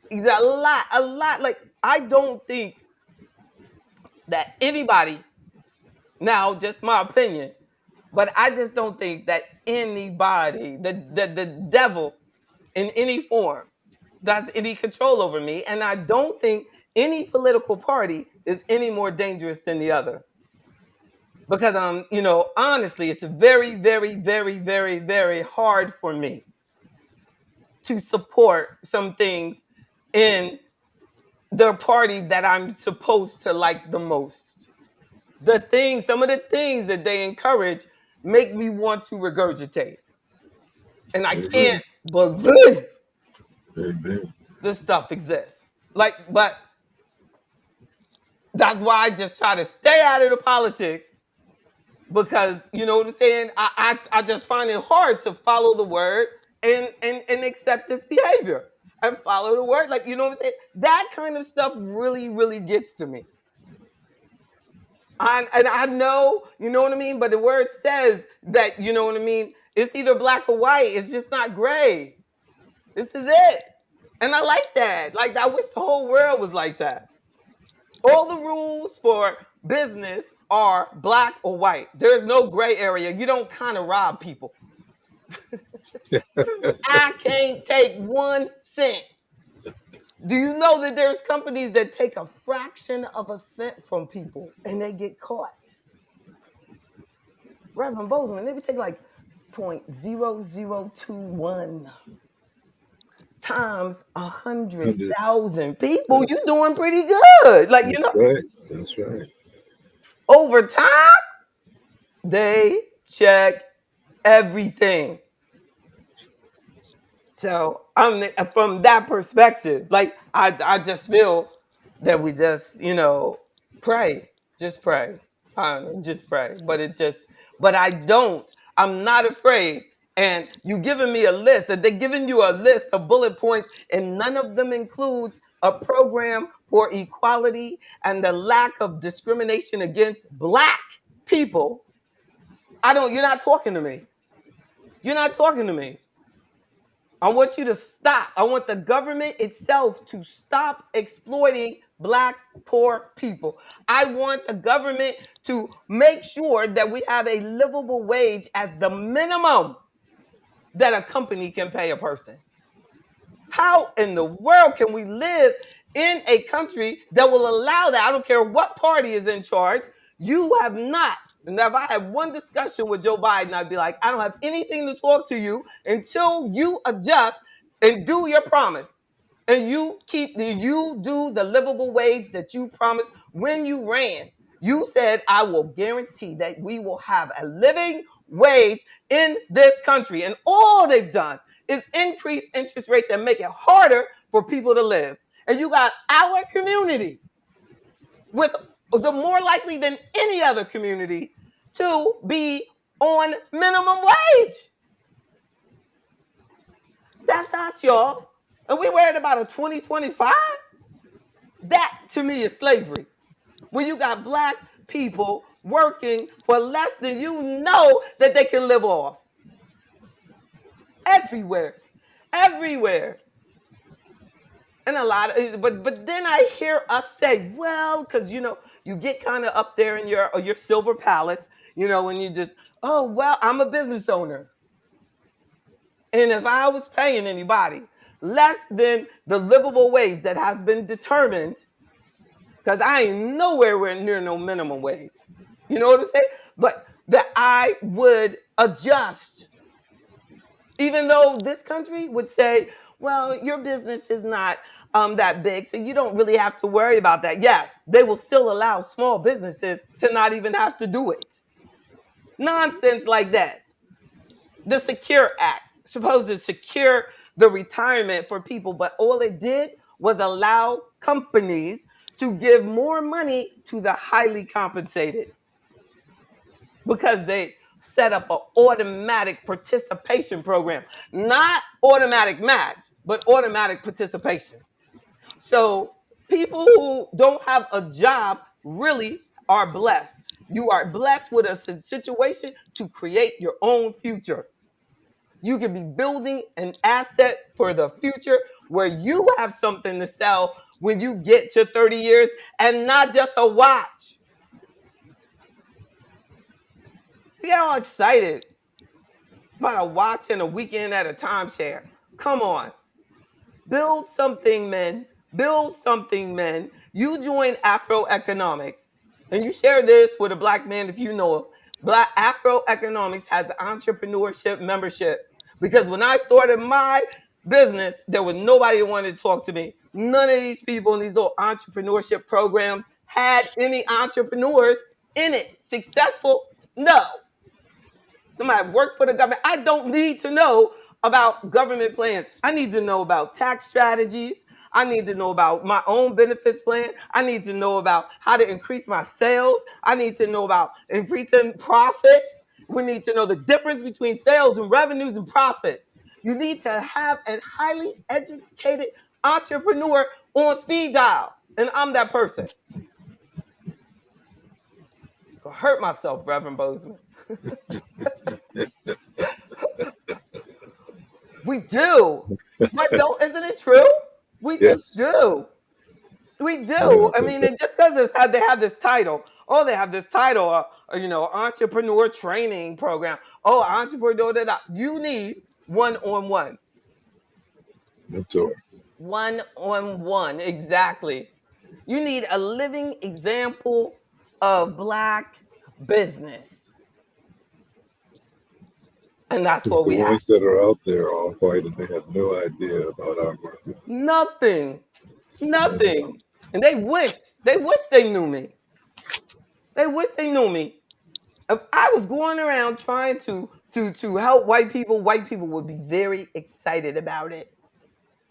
He's a lot. Like, I don't think that anybody, now just my opinion, but I just don't think that anybody, the devil in any form, does any control over me. And I don't think any political party is any more dangerous than the other. Because honestly, it's very, very, very, very, very hard for me to support some things in the party that I'm supposed to like the most. Some of the things that they encourage, make me want to regurgitate. And I Amen. can't believe Amen. this stuff exists. Like, but that's why I just try to stay out of the politics, because you know what I'm saying? I just find it hard to follow the word and accept this behavior and follow the word. Like, you know what I'm saying? That kind of stuff really, really gets to me. And I know, you know what I mean? But the word says that, you know what I mean? It's either black or white. It's just not gray. This is it. And I like that. Like, I wish the whole world was like that. All the rules for business are black or white. There's no gray area. You don't kind of rob people. I can't take 1 cent. Do you know that there's companies that take a fraction of a cent from people and they get caught? Reverend Bozeman, they would take like 0.0021 times 100,000 people. You doing pretty good. Like, you That's know, right. That's right. over time, they check everything. So I'm from that perspective, like I just feel that we just, you know, pray, just pray. I don't know, just pray. But I don't. I'm not afraid. And you giving me a list, that they're giving you a list of bullet points, and none of them includes a program for equality and the lack of discrimination against black people. You're not talking to me. You're not talking to me. I want you to stop. I want the government itself to stop exploiting black poor people. I want the government to make sure that we have a livable wage as the minimum that a company can pay a person. How in the world can we live in a country that will allow that? I don't care what party is in charge. You have not. And if I had one discussion with Joe Biden, I'd be like, I don't have anything to talk to you until you adjust and do your promise. And you do the livable wage that you promised when you ran. You said, I will guarantee that we will have a living wage in this country. And all they've done is increase interest rates and make it harder for people to live. And you got our community, with the more likely than any other community, to be on minimum wage. That's us, y'all. And we worried about a 2025? That to me is slavery. When you got black people working for less than you know that they can live off. Everywhere. Everywhere. And a lot of, but then I hear us say, well, because you know, you get kind of up there in your silver palace, you know, and you just, oh well, I'm a business owner. And if I was paying anybody less than the livable wage that has been determined, because I ain't nowhere near no minimum wage. You know what I'm saying? But that I would adjust. Even though this country would say, well, your business is not that big, so you don't really have to worry about that. Yes, they will still allow small businesses to not even have to do it. Nonsense like that. The Secure Act, supposed to secure the retirement for people, but all it did was allow companies to give more money to the highly compensated, because they set up an automatic participation program, not automatic match, but automatic participation. So people who don't have a job really are blessed. You are blessed with a situation to create your own future. You can be building an asset for the future where you have something to sell when you get to 30 years, and not just a watch. You get all excited about a watch and a weekend at a timeshare. Come on. Build something, men. Build something, men. You join Afroeconomics, and you share this with a black man if you know him. Black Afroeconomics has entrepreneurship membership. Because when I started my business, there was nobody that wanted to talk to me. None of these people in these little entrepreneurship programs had any entrepreneurs in it. Successful? No. somebody work for the government. I don't need to know about government plans. I need to know about tax strategies. I need to know about my own benefits plan. I need to know about how to increase my sales. I need to know about increasing profits. We need to know the difference between sales and revenues and profits. You need to have a highly educated entrepreneur on speed dial. And I'm that person. I hurt myself, Reverend Bozeman. We do. But don't isn't it true? We just Yes. do. We Yeah, do. I mean, it just because they have this title. Oh, they have this title, entrepreneur training program. Oh, entrepreneur. Da, da. You need one-on-one. mentor. One-on-one. Exactly. You need a living example of Black business. And that's Because what the we have. ones that are out there are all white and they have no idea about our market. Nothing. None at all. Nothing. And they wish they knew me. They wish they knew me. If I was going around trying to help white people would be very excited about it.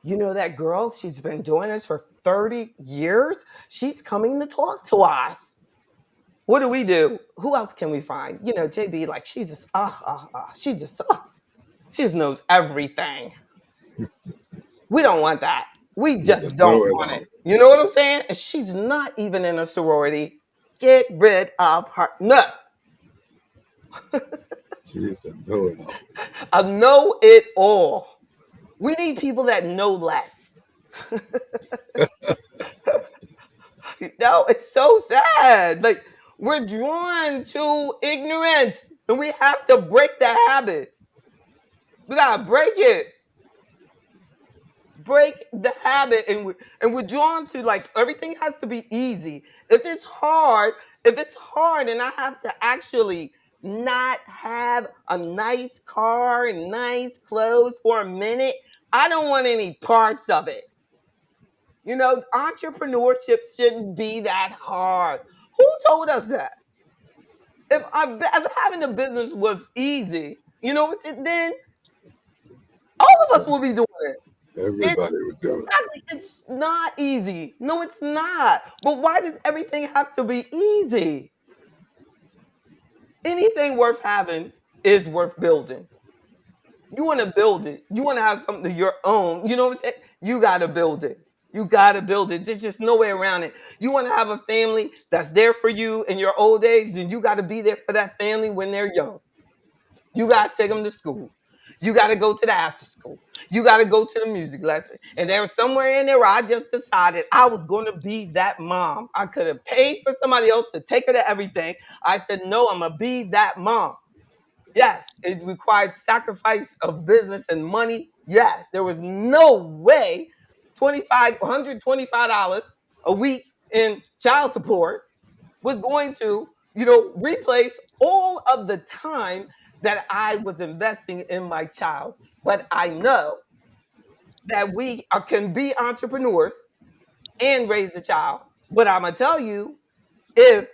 You know that girl, she's been doing this for 30 years. She's coming to talk to us. What do we do? Who else can we find? You know, JB, like she's just she just knows everything. We don't want that. We She's a just don't want it. know-it-all. You know what I'm saying? And she's not even in a sorority. Get rid of her. No, She's a know-it-all. I know it all. We need people that know less. No, it's so sad. Like we're drawn to ignorance, and we have to break that habit. We gotta break it. Break the habit, and we're drawn to like everything has to be easy. If it's hard and I have to actually not have a nice car and nice clothes for a minute, I don't want any parts of it. You know, entrepreneurship shouldn't be that hard. Who told us that? If having a business was easy, you know, then all of us will be doing it. Everybody would do it. Exactly. It's not easy. No, it's not. But why does everything have to be easy? Anything worth having is worth building. You want to build it. You want to have something of your own. You know what I'm saying? You got to build it. You got to build it. There's just no way around it. You want to have a family that's there for you in your old age, then you got to be there for that family when they're young. You got to take them to school. You got to go to the after school. You got to go to the music lesson. And there was somewhere in there where I just decided I was going to be that mom. I could have paid for somebody else to take her to everything. I said, no, I'm going to be that mom. Yes, it required sacrifice of business and money. Yes, there was no way $125 a week in child support was going to, replace all of the time that I was investing in my child. But I know that we can be entrepreneurs and raise the child. But I'm going to tell you, if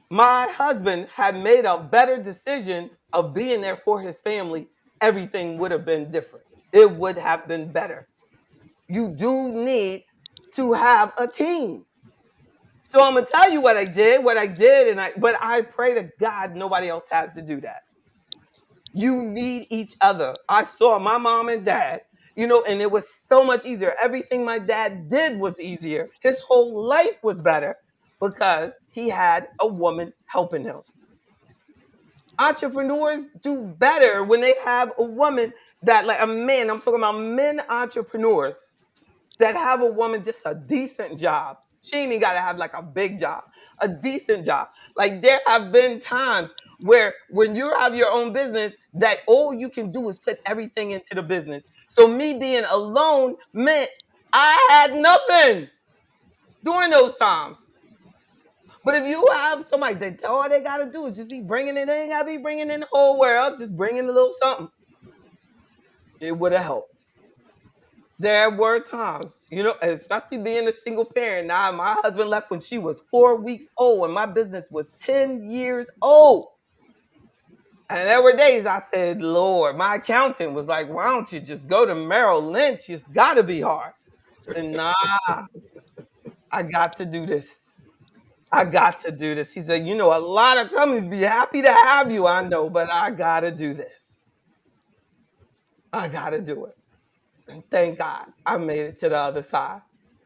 my husband had made a better decision of being there for his family, everything would have been different. It would have been better. You do need to have a team. So I'm gonna tell you what I did, but I pray to God nobody else has to do that. You need each other. I saw my mom and dad, and it was so much easier. Everything my dad did was easier. His whole life was better because he had a woman helping him. Entrepreneurs do better when they have a woman that, like a man, I'm talking about men entrepreneurs that have a woman just a decent job. She ain't even got to have like a big job, a decent job. Like there have been times where when you have your own business, that all you can do is put everything into the business. So me being alone meant I had nothing during those times. But if you have somebody that all they got to do is just be bringing it, they ain't got to be bringing in the whole world, just bringing a little something, it would have helped. There were times, especially being a single parent. Now, my husband left when she was 4 weeks old, and my business was 10 years old. And there were days I said, Lord, my accountant was like, why don't you just go to Merrill Lynch? It's got to be hard. I said, nah, I got to do this. I got to do this. He said, you know, a lot of companies be happy to have you. I know, but I got to do this. I got to do it. And thank God I made it to the other side.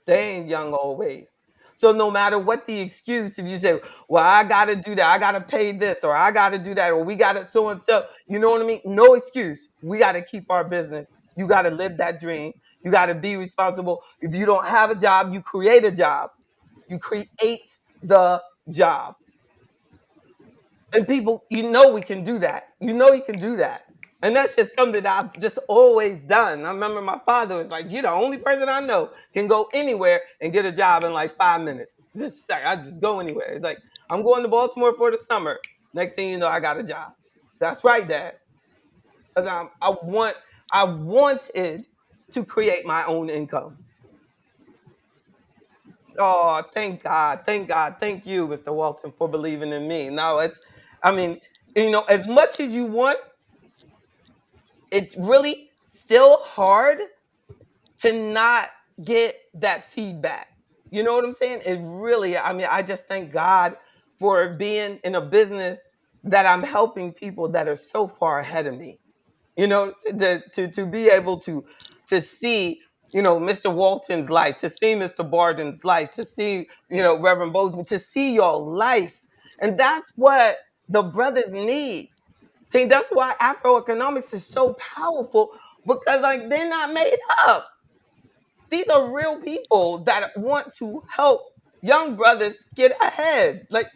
They ain't young always. So no matter what the excuse, if you say, well, I gotta do that, I gotta pay this, or I gotta do that, or we gotta so and so, you know what I mean? No excuse. We gotta keep our business. You gotta live that dream. You gotta be responsible. If you don't have a job, you create a job. You create the job. And people, you know we can do that. You know you can do that. And that's just something that I've just always done. I remember my father was like, you're the only person I know can go anywhere and get a job in like 5 minutes. Just say, I just go anywhere. It's like, I'm going to Baltimore for the summer. Next thing you know, I got a job. That's right, Dad. Because I wanted to create my own income. Oh, thank God. Thank God. Thank you, Mr. Walton, for believing in me. No, I mean, as much as you want, it's really still hard to not get that feedback. You know what I'm saying? It really, I mean, I just thank God for being in a business that I'm helping people that are so far ahead of me. To be able to see, Mr. Walton's life, to see Mr. Barden's life, to see, Reverend Bozeman, to see your life. And that's what the brothers need. See, that's why Afroeconomics is so powerful, because like they're not made up. These are real people that want to help young brothers get ahead. Like,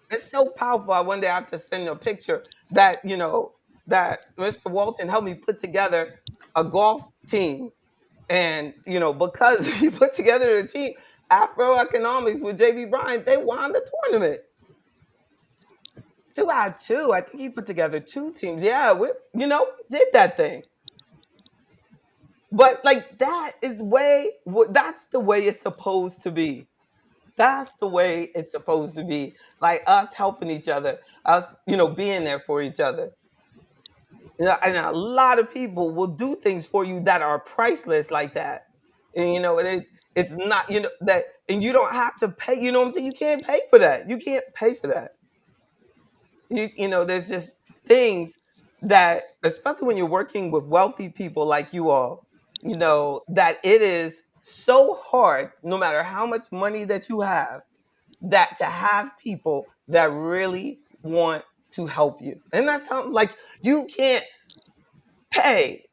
it's so powerful. One day I have to send you a picture that Mr. Walton helped me put together a golf team. And because he put together a team, Afroeconomics with JB Bryant, they won the tournament. 2 out of 2. I think he put together 2 teams. Yeah, we did that thing. But like that's the way it's supposed to be. That's the way it's supposed to be. Like us helping each other, us, being there for each other. And a lot of people will do things for you that are priceless like that. And it's not, that, and you don't have to pay, you know what I'm saying? You can't pay for that. You can't pay for that. There's just things that, especially when you're working with wealthy people like you all, that it is so hard, no matter how much money that you have, that to have people that really want to help you. And that's something like you can't pay.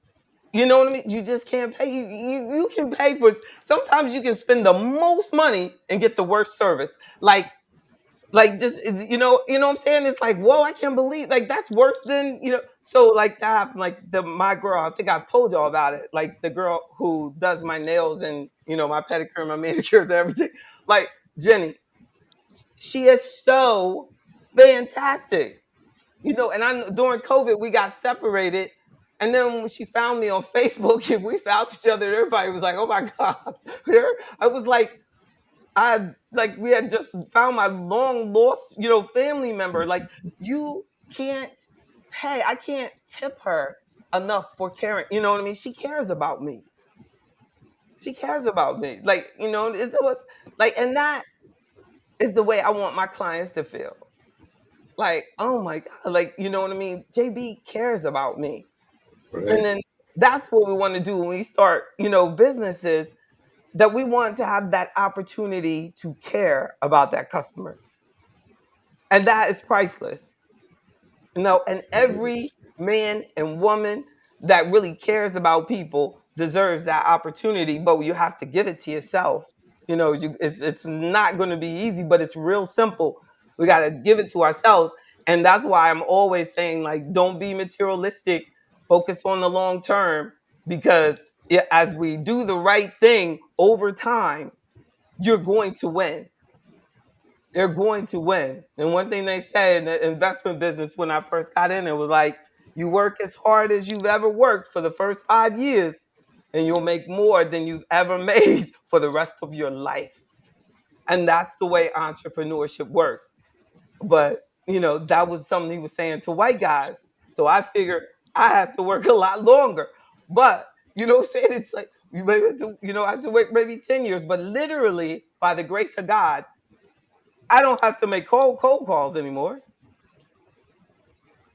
You know what I mean? You just can't pay. You can pay for, sometimes you can spend the most money and get the worst service. Like this is, what I'm saying? It's like, whoa, I can't believe, like, that's worse than, so like that, like my girl, I think I've told y'all about it, like the girl who does my nails and my pedicure, my manicures and everything, like Jenny, she is so fantastic. And I, during COVID, we got separated. And then when she found me on Facebook and we found each other, everybody was like, oh my God. I was like, we had just found my long lost, family member. Like, you can't pay. I can't tip her enough for caring. You know what I mean? She cares about me. She cares about me. Like, like, and that is the way I want my clients to feel. Like, oh my God, like, you know what I mean? JB cares about me. Right. And then that's what we want to do when we start, businesses, that we want to have that opportunity to care about that customer. And that is priceless. And every man and woman that really cares about people deserves that opportunity, but you have to give it to yourself. It's not going to be easy, but it's real simple. We got to give it to ourselves. And that's why I'm always saying, like, don't be materialistic, focus on the long term, because as we do the right thing over time, you're going to win. They're going to win. And one thing they said in the investment business when I first got in, it was like, you work as hard as you've ever worked for the first 5 years, and you'll make more than you've ever made for the rest of your life. And that's the way entrepreneurship works. But that was something he was saying to white guys. So I figured I have to work a lot longer. But what I'm saying? It's like you maybe have to, I have to wait maybe 10 years. But literally, by the grace of God, I don't have to make cold calls anymore.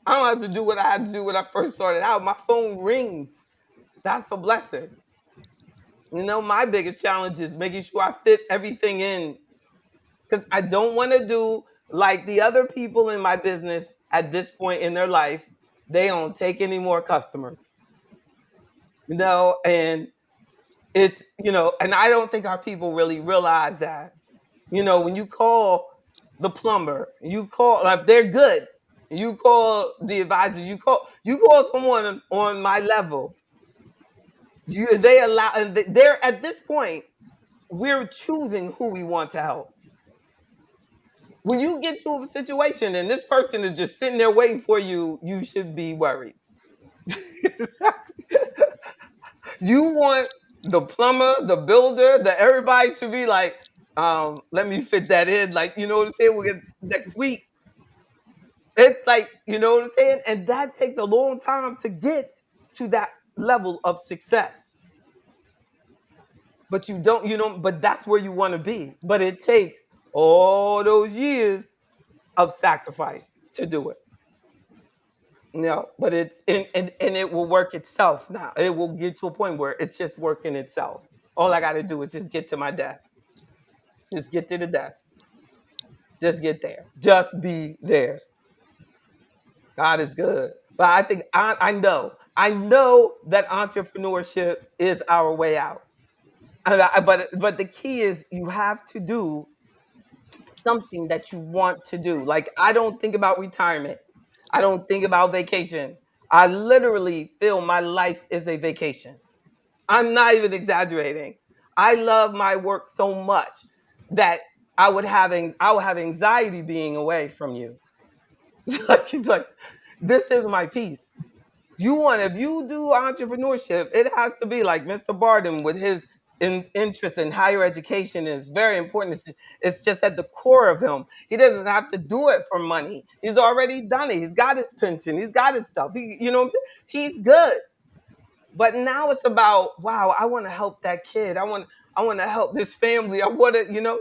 I don't have to do what I had to do when I first started out. My phone rings. That's a blessing. My biggest challenge is making sure I fit everything in because I don't want to do like the other people in my business at this point in their life. They don't take any more customers, and and I don't think our people really realize that. When you call the plumber, you call like they're good. You call the advisor, you call someone on my level. They allow, and they're at this point, we're choosing who we want to help. When you get to a situation and this person is just sitting there waiting for you, you should be worried. You want the plumber, the builder, the everybody to be like, let me fit that in. Like, you know what I'm saying? We'll get next week. It's like, you know what I'm saying? And that takes a long time to get to that level of success. But but that's where you want to be. But it takes all those years of sacrifice to do it. But it's and it will work itself now. It will get to a point where it's just working itself. All I got to do is just get to my desk. Just get to the desk. Just get there. Just be there. God is good. But I think I know that entrepreneurship is our way out. But the key is you have to do something that you want to do. Like I don't think about retirement. I don't think about vacation. I literally feel my life is a vacation. I'm not even exaggerating. I love my work so much that I would have anxiety being away from you. It's like this is my peace. If you do entrepreneurship, it has to be like Mr. Barden with his interest in higher education is very important. It's just at the core of him. He doesn't have to do it for money. He's already done it. He's got his pension. He's got his stuff. You know what I'm saying? He's good. But now it's about, wow, I want to help that kid. I want to help this family. I want to,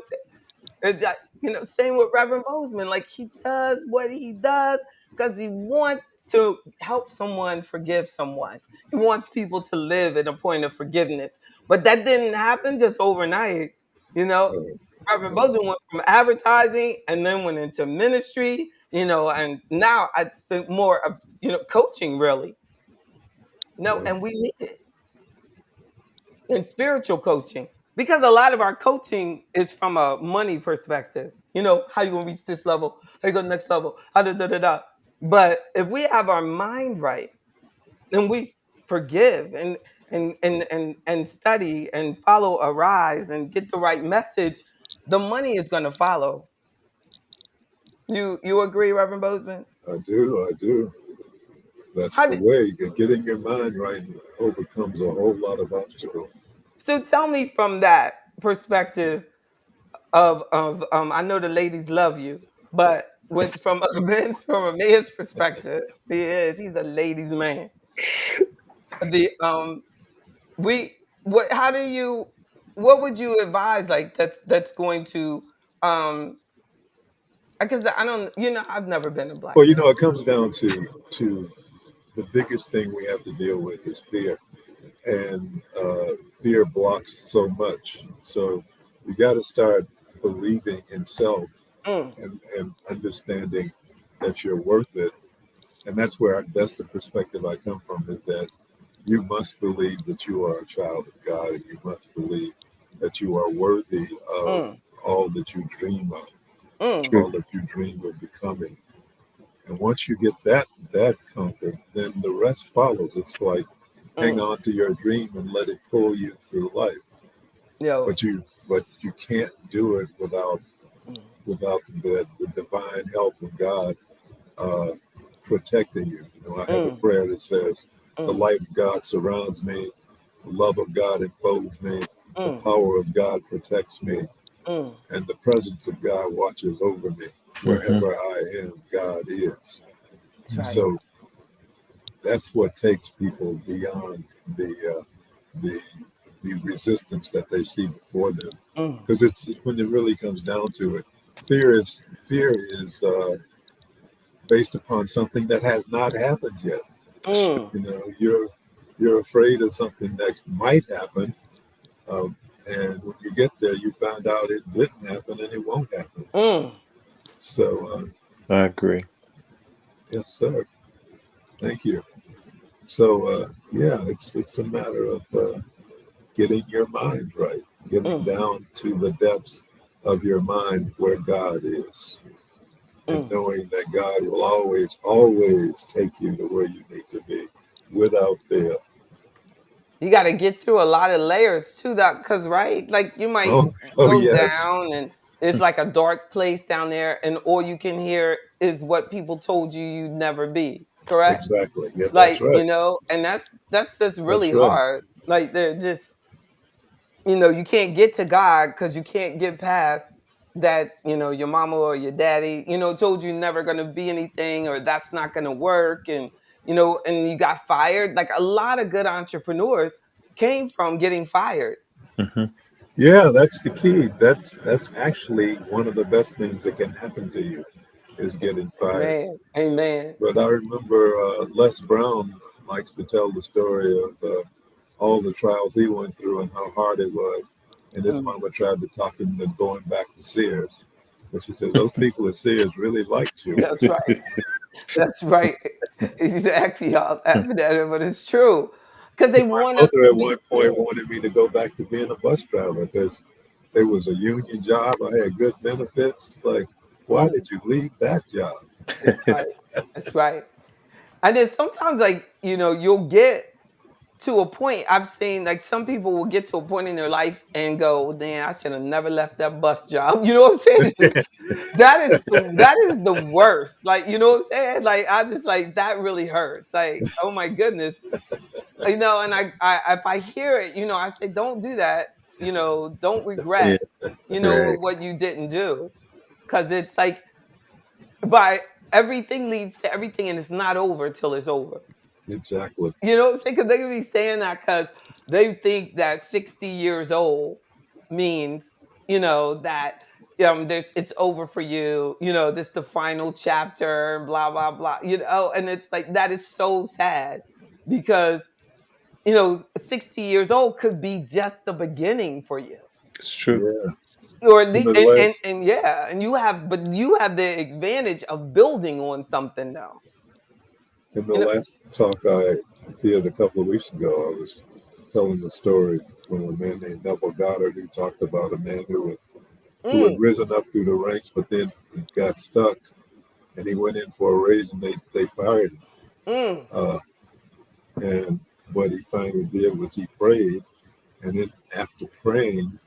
same with Reverend Bozeman. Like he does what he does because he wants to help someone forgive someone. He wants people to live at a point of forgiveness. But that didn't happen just overnight. You know, Reverend Bozeman went from advertising and then went into ministry, and now I think more of, coaching really. No, and we need it in spiritual coaching because a lot of our coaching is from a money perspective. How you gonna reach this level? How you go to the next level? How da da da da. But if we have our mind right, then we forgive and study and follow a rise and get the right message, the money is gonna follow. You agree, Reverend Bozeman? I do. I do. That's How the did, way. Getting your mind right overcomes a whole lot of obstacles. so tell me from that perspective of I know the ladies love you, but from a man's perspective, he's a ladies man. The we what how do you what would you advise like that's going to um because I don't I've never been a black Well, man. it comes down to the biggest thing we have to deal with is fear, and fear blocks so much. So you got to start believing in self Mm, and understanding that you're worth it. And that's the perspective I come from, is that you must believe that you are a child of God, and you must believe that you are worthy of mm, all that you dream of, mm, all that you dream of becoming. And once you get that conquered, then the rest follows. It's like hang mm. on to your dream and let it pull you through life. Yo. But you can't do it without Mm, the divine help of God uh, protecting you. I have a mm, prayer that says, "The mm, light of God surrounds me, the love of God enfolds me, the mm, power of God protects me, mm, and the presence of God watches over me." Mm-hmm. Wherever I am, God is. That's And right. so that's what takes people beyond the the resistance that they see before them. Mm, Because it's when it really comes down to it, fear is based upon something that has not happened yet. mm, You know, you're afraid of something that might happen, um, and when you get there, you find out it didn't happen and it won't happen. mm, So, I agree. yes, sir. Thank you. So, yeah, it's a matter of getting your mind right, getting mm, down to the depths of your mind where God is, and mm. knowing that God will always, always take you to where you need to be without fail. You got to get through a lot of layers to that, because right, like you might Oh, oh go yes, down and it's like a dark place down there, and all you can hear is what people told you you'd never be. Correct? exactly. Yeah, that's Like, right. and that's just That's really right. hard. Like they're just, you can't get to God because you can't get past that, your mama or your daddy, told you never gonna be anything, or that's not gonna work, and you got fired. Like a lot of good entrepreneurs came from getting fired. Mm-hmm. Yeah, that's the key. That's actually one of the best things that can happen to you is getting fired. Amen. Amen. But I remember Les Brown likes to tell the story of all the trials he went through and how hard it was. And his Mm, mama tried to talk him into going back to Sears. But she said, those people at Sears really liked you. that's right. That's right. Exactly. Y'all laughing at it, but it's true. Because they My want us mother to at be one point scared. wanted me to go back to being a bus driver because it was a union job. I had good benefits. It's like, why Mm, did you leave that job? that's right. That's right. And then sometimes, like, you'll get to a point. I've seen, like, some people will get to a point in their life and go, "Man, I should have never left that bus job." You know what I'm saying? That is the worst. Like, you know what I'm saying? Like, I just like that really hurts. Like, oh my goodness. And I if I hear it, I say, don't do that. Don't Yeah, regret, right. what you didn't do. Cause it's like, by everything leads to everything, and it's not over till it's over. Exactly. You know what I'm saying? Because they could be saying that because they think that 60 years old means, that it's over for you, this the final chapter, blah, blah, blah. And it's like that is so sad because 60 years old could be just the beginning for you. It's true. Yeah. Or at In least, the and, last yeah, and you have the advantage of building on something though. in the You know, last talk I did a couple of weeks ago, I was telling the story from a man named Neville Goddard who talked about a man who had mm, risen up through the ranks but then got stuck and he went in for a raise and they fired him. mm, Uh, and what he finally did was he prayed, and then after praying,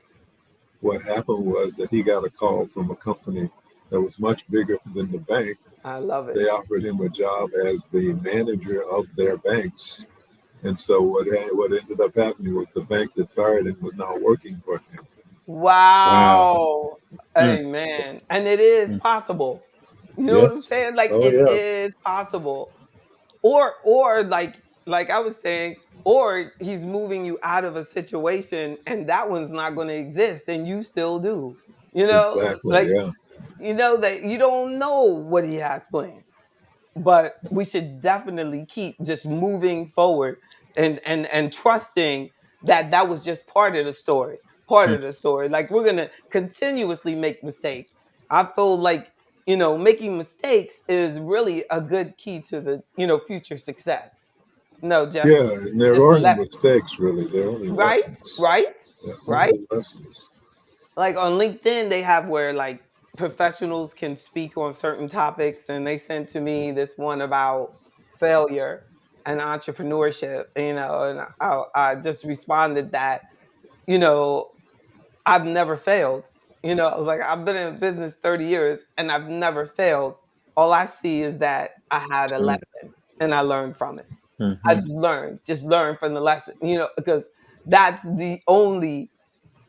what happened was that he got a call from a company that was much bigger than the bank. I love it. They offered him a job as the manager of their banks. And so what ended up happening was the bank that fired him was now working for him. Wow. Wow. Mm. So, Amen. And it is Mm. possible. You know what I'm yes. saying? Like Oh it yeah. is possible. Or like I was saying, or he's moving you out of a situation and that one's not going to exist and you still do. Exactly. Like Yeah. that you don't know what he has planned. But we should definitely keep just moving forward and trusting that that was just part Mm. of the story. Like we're going to continuously make mistakes. I feel like making mistakes is really a good key to the future success. No, Yeah. And there just are no lessons. mistakes really. They're only Right, lessons. right, Yeah, right. only lessons. Like on LinkedIn, they have where like professionals can speak on certain topics, and they sent to me this one about failure and entrepreneurship. And I just responded that you know I've never failed. I was like, I've been in business 30 years and I've never failed. All I see is that I had a Mm. lesson and I learned from it. I Mm-hmm. just learned from the lesson. Because that's the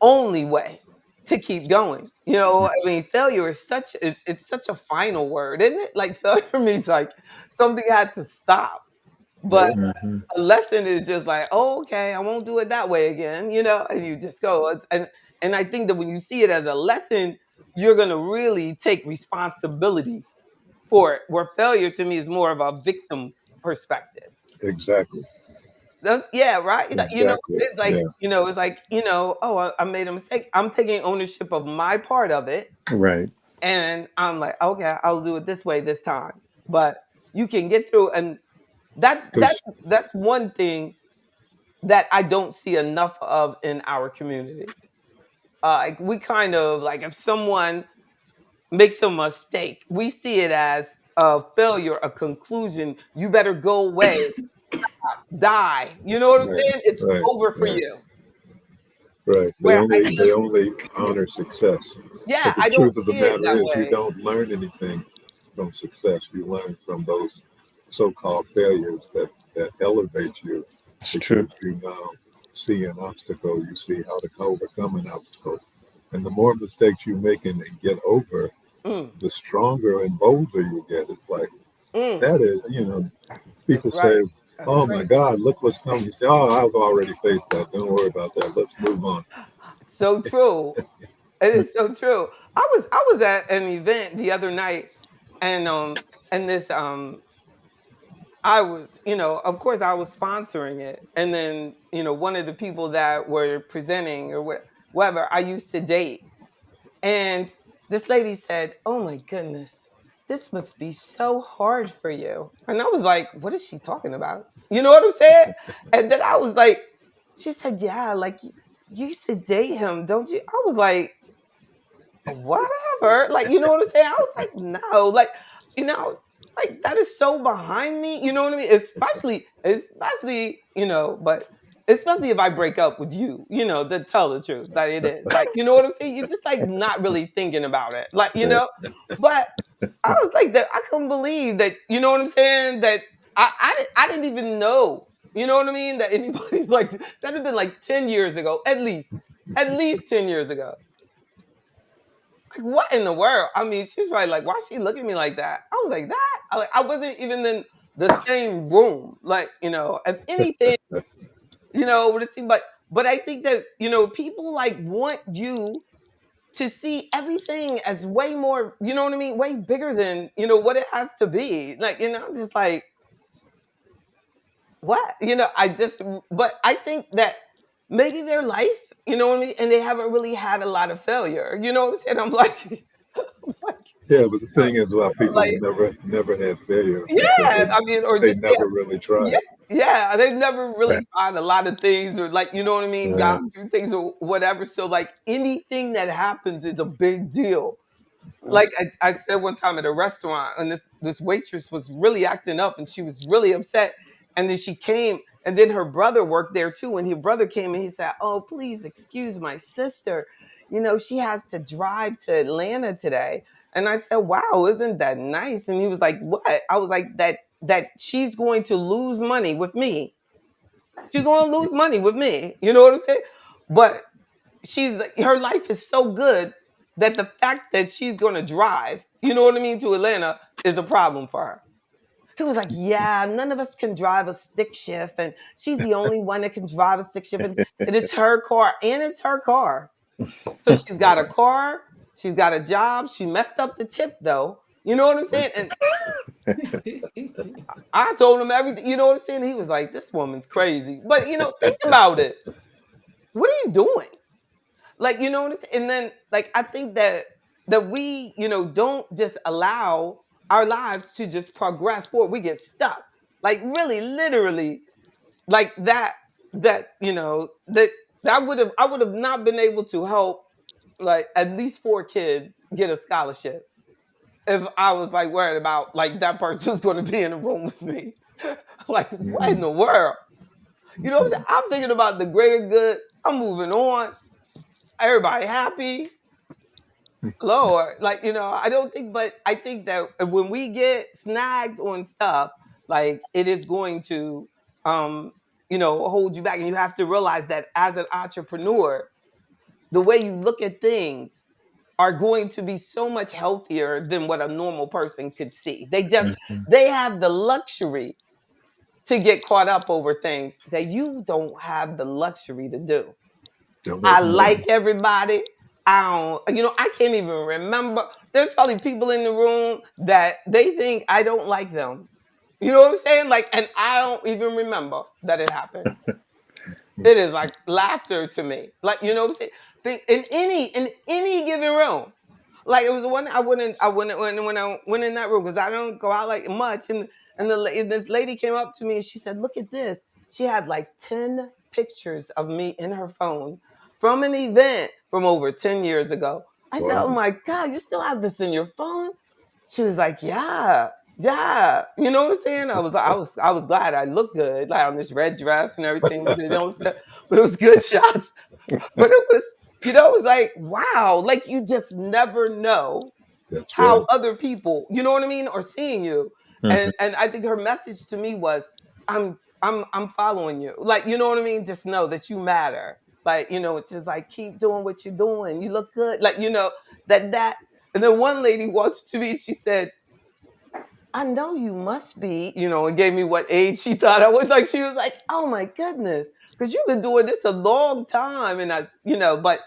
only way. to keep going. You know, I mean, failure is it's such a final word, isn't it? Like failure means like something had to stop. But Yeah. Hmm. a lesson is just like, oh, okay, I won't do it that way again, you know, and you just go. And I think that when you see it as a lesson, you're gonna really take responsibility for it. Where failure to me is more of a victim perspective. Exactly. That's, yeah, right. You know, Exactly. it's like Yeah. it's like oh, I made a mistake. I'm taking ownership of my part of it, Right. and I'm like, okay, I'll do it this way this time. But you can get through, and that's Because that's one thing that I don't see enough of in our community. Like we kind of like if someone makes a mistake, we see it as a failure, a conclusion. You better go away, die. You know what I'm right, saying? It's right, over for right, you. right. They Where I only think, they only honor success. yeah, But the I don't truth of the see it matter that is, you way. don't learn anything from success. You learn from those so-called failures that elevate you It's because true. you now see an obstacle. You see how to overcome an obstacle, and the more mistakes you make and get over, Mm, the stronger and bolder you get. It's like mm, that is, that's people right. say, That's "Oh my right. God, look what's coming." You say, "Oh, I've already faced that. Don't worry about that. Let's move on." So true. It is so true. I was at an event the other night, and this I was, of course I was sponsoring it. And then, one of the people that were presenting or whatever I used to date. And this lady said, "Oh my goodness, this must be so hard for you." And I was like, what is she talking about? You know what I'm saying? And then I was like, she said, "Yeah, like you used to date him, don't you?" I was like, whatever. Like, you know what I'm saying? I was like, no, like, you know, like that is so behind me. You know what I mean? Especially, but especially if I break up with you, to tell the truth that it is. Like, you know what I'm saying? You're just like not really thinking about it. Like, but I was like that, I couldn't believe that, you know what I'm saying? That I didn't even know. You know what I mean? That anybody's like that had been like 10 years ago, at least. At least 10 years ago. Like, what in the world? I mean, she's probably like, why she look at me like that? I was like, that? I wasn't even in the same room. Like, if anything, would it seem but I think that, people like want you to see everything as way more, you know what I mean? Way bigger than, what it has to be. Like, I'm just like, what? But I think that maybe their life, you know what I mean? And they haven't really had a lot of failure. You know what I'm saying? I'm like, I'm like, Yeah, but the thing is about people like, who never had failure because yeah, I mean, or they just yeah, never really yeah, tried. yeah. They've never Right. really tried a lot of things, or like, you know what I mean, Right. gone through things or whatever. So like anything that happens is a big deal. Right. Like I said one time at a restaurant, and this waitress was really acting up, and she was really upset. And then she came, and then her brother worked there too. And her brother came and he said, "Oh, please excuse my sister. She has to drive to Atlanta today." And I said, "Wow, isn't that nice?" And he was like, "What?" I was like, "That she's going to lose money with me. She's going to lose money with me." You know what I'm saying? But her life is so good that the fact that she's going to drive, you know what I mean, to Atlanta is a problem for her. He was like, "Yeah, none of us can drive a stick shift, and she's the only one that can drive a stick shift, and it's her car, and it's her car. So she's got a car, she's got a job. She messed up the tip though. You know what I'm saying?" And I told him everything. You know what I'm saying? He was like, "This woman's crazy." But think about it. What are you doing? Like, what I'm saying? And then like I think that we, don't just allow our lives to just progress forward. We get stuck. Like really, literally, like that I would have not been able to help like at least 4 kids get a scholarship if I was like worried about like that person's gonna be in the room with me. Like, what in Mhm. the world? You know what I'm saying? I'm thinking about the greater good. I'm moving on. Everybody happy. Lord, like, I don't think, but I think that when we get snagged on stuff, like it is going to, hold you back. And you have to realize that as an entrepreneur, the way you look at things are going to be so much healthier than what a normal person could see. Mhm. They have the luxury to get caught up over things that you don't have the luxury to do. Don't I have to. like everybody. I don't, I can't even remember. There's probably people in the room that they think I don't like them. You know what I'm saying? Like, and I don't even remember that it happened. It is like laughter to me. Like, you know what I'm saying? In any given room. Like it was the one I went in that room because I don't go out like much. And this lady came up to me and she said, "Look at this." She had like 10 pictures of me in her phone from an event from over 10 years ago. I said, "Oh Wow. my God, you still have this in your phone?" She was like, "Yeah, yeah." You know what I'm saying? I was glad I looked good, like on this red dress and everything was, what I'm saying? But it was good shots. But it was like, wow, like you just never know That's how right. other people, you know what I mean, are seeing you. Mhm. And I think her message to me was, I'm following you. Like, you know what I mean? Just know that you matter. Like, it's just like keep doing what you're doing. You look good. Like, that. And then one lady walked to me, she said, "I know you must be," and gave me what age she thought I was. Like, she was like, "Oh my goodness, because you've been doing this a long time." And but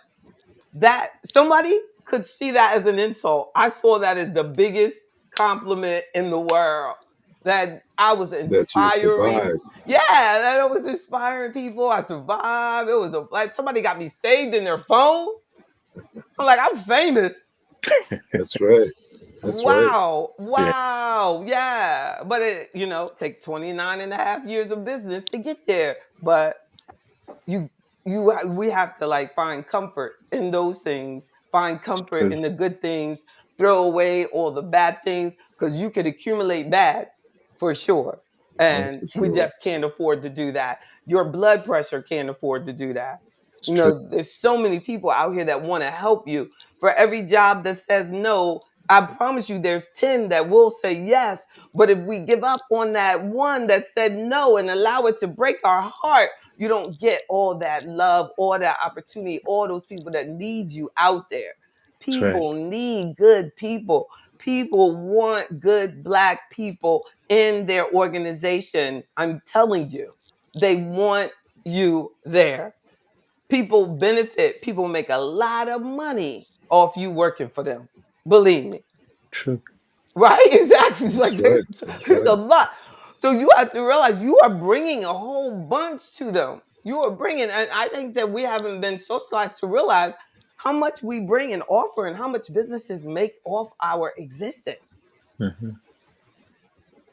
that somebody could see that as an insult. I saw that as the biggest compliment in the world. That I was That you inspiring. survived. Yeah, that I was inspiring people. I survived. It was like somebody got me saved in their phone. I'm like, I'm famous. That's right. That's right. Wow. Yeah. Wow. Yeah. But it, take 29 and a half years of business to get there. But you we have to like find comfort in those things, find comfort Good. in the good things, throw away all the bad things because you could accumulate bad for sure, Oh, and for we sure. just can't afford to do that. Your blood pressure can't afford to do that. It's true. There's so many people out here that want to help you. For every job that says no, I promise you there's 10 that will say yes. But if we give up on that one that said no and allow it to break our heart, you don't get all that love, all that opportunity, all those people that need you out there. That's right. People need good people. People want good Black people in their organization. I'm telling you, they want you there. People benefit, people make a lot of money off you working for them. Believe me. True. Right? Exactly. It's like That's right. That's there's right. a lot. So you have to realize you are bringing a whole bunch to them. You are bringing, and I think that we haven't been socialized to realize how much we bring and offer and how much businesses make off our existence. Mhm.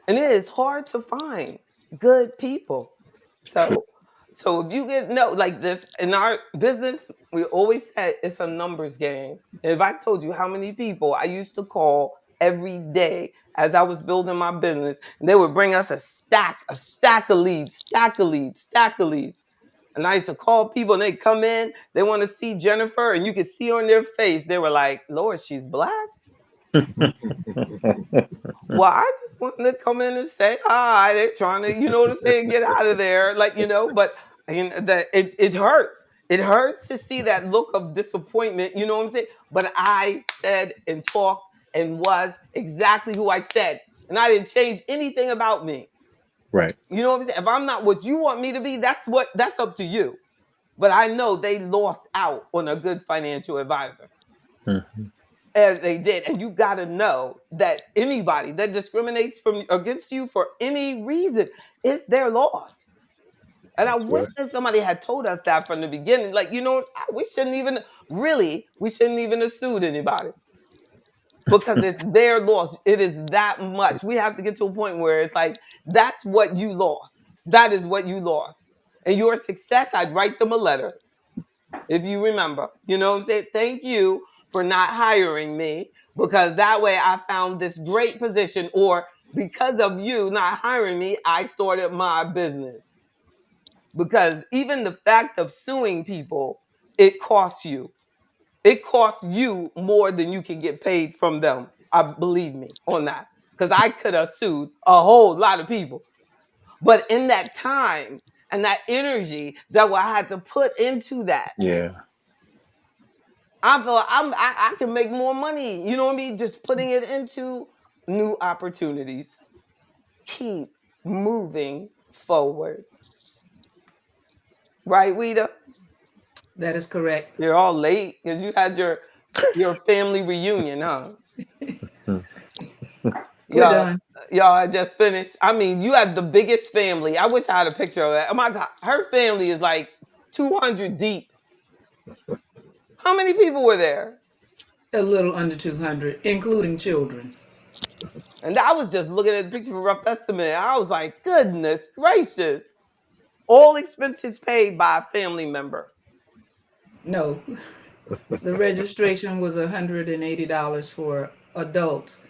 And it is hard to find good people. True. So if you get no like this in our business, we always said it's a numbers game. And if I told you how many people I used to call every day as I was building my business, and they would bring us a stack of leads, stack of leads, stack of leads. And I used to call people and they come in, they want to see Jennifer, and you could see on their face, they were like, "Lord, she's Black." Well, I just wanted to come in and say hi. They're trying to, you know what I'm saying, get out of there. Like, but it hurts. It hurts to see that look of disappointment, you know what I'm saying? But I said and talked and was exactly who I said. And I didn't change anything about me. Right. You know what I'm saying? If I'm not what you want me to be, that's up to you. But I know they lost out on a good financial advisor. Mhm. As they did. And you got to know that anybody that discriminates from against you for any reason, it's their loss. And I That's wish right. that somebody had told us that from the beginning. Like, we shouldn't even have sued anybody because it's their loss. It is that much. We have to get to a point where it's like, that's what you lost. That is what you lost. And your success, I'd write them a letter if you remember. You know what I'm saying? Thank you for not hiring me because that way I found this great position, or because of you not hiring me, I started my business. Because even the fact of suing people, it costs you. It costs you more than you can get paid from them. I believe me on that. Because I could have sued a whole lot of people. But in that time and that energy that I had to put into that, Yeah. I feel like I can make more money. You know what I mean? Just putting it into new opportunities. Keep moving forward. Right, Weta? That is correct. You're all late because you had your family reunion, huh? We're Y'all, done. y'all had just finished. I mean, you had the biggest family. I wish I had a picture of that. Oh my God, her family is like 200 deep. How many people were there? A little under 200, including children. And I was just looking at the picture for rough estimate. I was like, goodness gracious. All expenses paid by a family member. No, the registration was $180 for adults,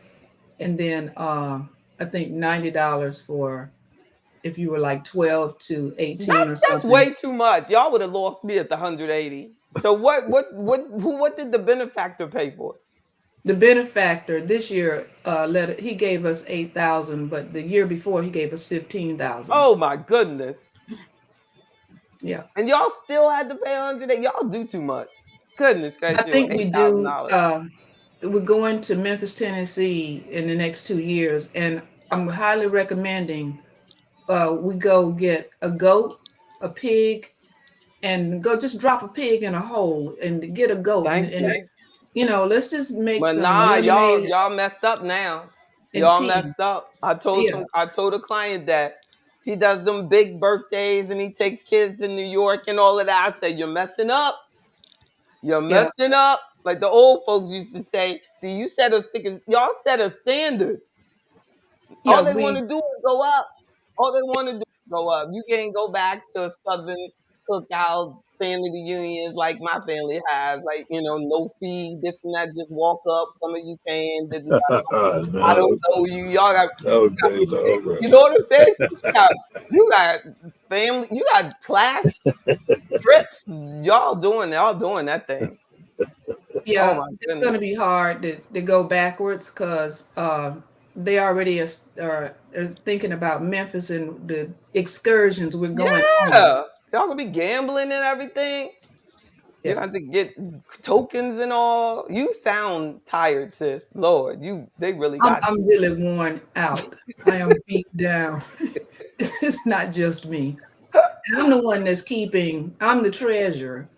and then I think $90 for if you were like 12 to 18 or That's something. way too much. Y'all would have lost me at the 180. So what did the benefactor pay for? The benefactor this year he gave us 8,000, but the year before he gave us 15,000. Oh my goodness. Yeah, And y'all still had to pay 100. Y'all do too much. Goodness I gracious, think we do. $8,000. We're going to Memphis, Tennessee in the next 2 years, and I'm highly recommending we go get a goat, a pig, and go just drop a pig in a hole and get a goat, Thank and you. let's just make But some nah, lemonade y'all messed up now. and Y'all tea. messed up. Yeah, I told a client that he does them big birthdays and he takes kids to New York and all of that. I said, you're messing up. You're yeah, messing up. Like the old folks used to say, see, y'all set a standard. yeah. All they want to do is go up. All they want to do is go up. You can't go back to Southern cookout family reunions like my family has. Like, no fee, this and that. Just walk up. Some of you can. I don't No, know you. Y'all got, those days are over. you know what I'm saying? You got family. You got class trips. Y'all doing that thing. Oh Yeah, my it's going goodness. to be hard to go backwards because they already are thinking about Memphis and the excursions we're going on. Yeah. Y'all gonna be gambling and everything. You Yeah, have to get tokens and all. You sound tired, sis. Lord, they really got I'm really worn out. I am beat down. It's not just me. And I'm the one I'm the treasurer.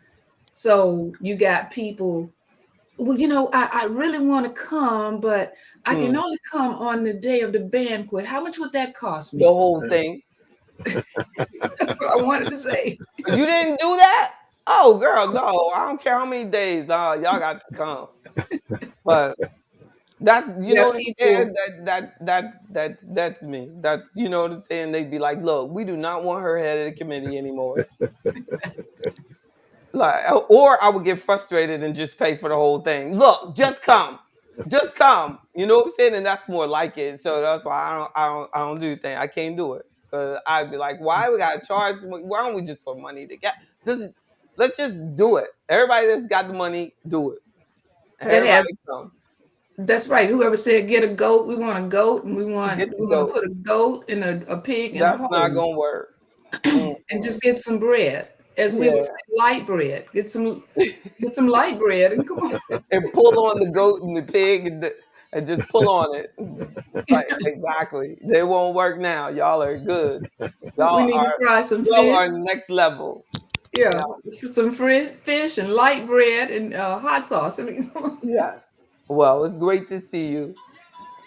So you got people, well, I really want to come, but I can mm, only come on the day of the banquet. How much would that cost the me? whole thing. That's what I wanted to say. You didn't do that? Oh, girl, no. I don't care how many days. No, y'all got to come. But that's you Yeah, know what I'm saying. people. That's me. That's you know what I'm saying. They'd be like, look, we do not want her head of the committee anymore. Like, or I would get frustrated and just pay for the whole thing. Look, just come. You know what I'm saying? And that's more like it. So that's why I don't do the thing. I can't do it because I'd be like, why we gotta charge? Why don't we just put money together? Let's just do it. Everybody that's got the money, do it. That Everybody has come That's right. Whoever said get a goat, we want a goat, and get the we're gonna goat. put a goat and a pig in a That's not hole, gonna work. and just get some bread, as we would Yeah, say, light bread. Get some light bread, and come on. and pull on the goat and the pig and just pull on it. Right, exactly. They won't work now. Y'all are good. We Y'all need to are fry some y'all fish. are next level. Yeah. Yeah, some fish and light bread and hot sauce. I mean, Yes. Well, it's great to see you.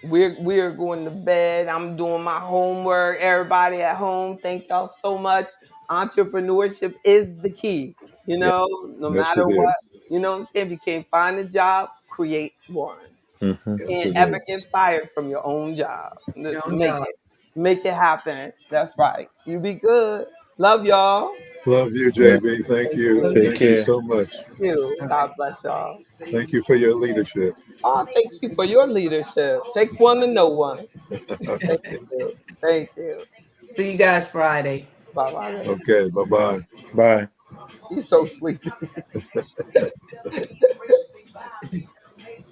We're going to bed. I'm doing my homework. Everybody at home, thank y'all so much. Entrepreneurship is the key. Yeah, No yes, matter it is. what. You know what I'm saying? If you can't find a job, create one. Mm-hmm. You Yes, can't it ever is. get fired from your own job. your Just own make job. it. Make it happen. That's right. You be good. Love y'all. Love you, Yeah. JB. Thank Thank you. Love you. Take you Thank you too. care. so much. Thank you. All right. God bless y'all. Thank you for your leadership. Oh, thank you for your leadership. Takes one to know one. Thank you. Thank you. See you guys Friday. Bye bye. Okay, bye bye. Bye. She's so sleepy.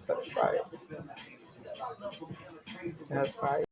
That's right. That's right.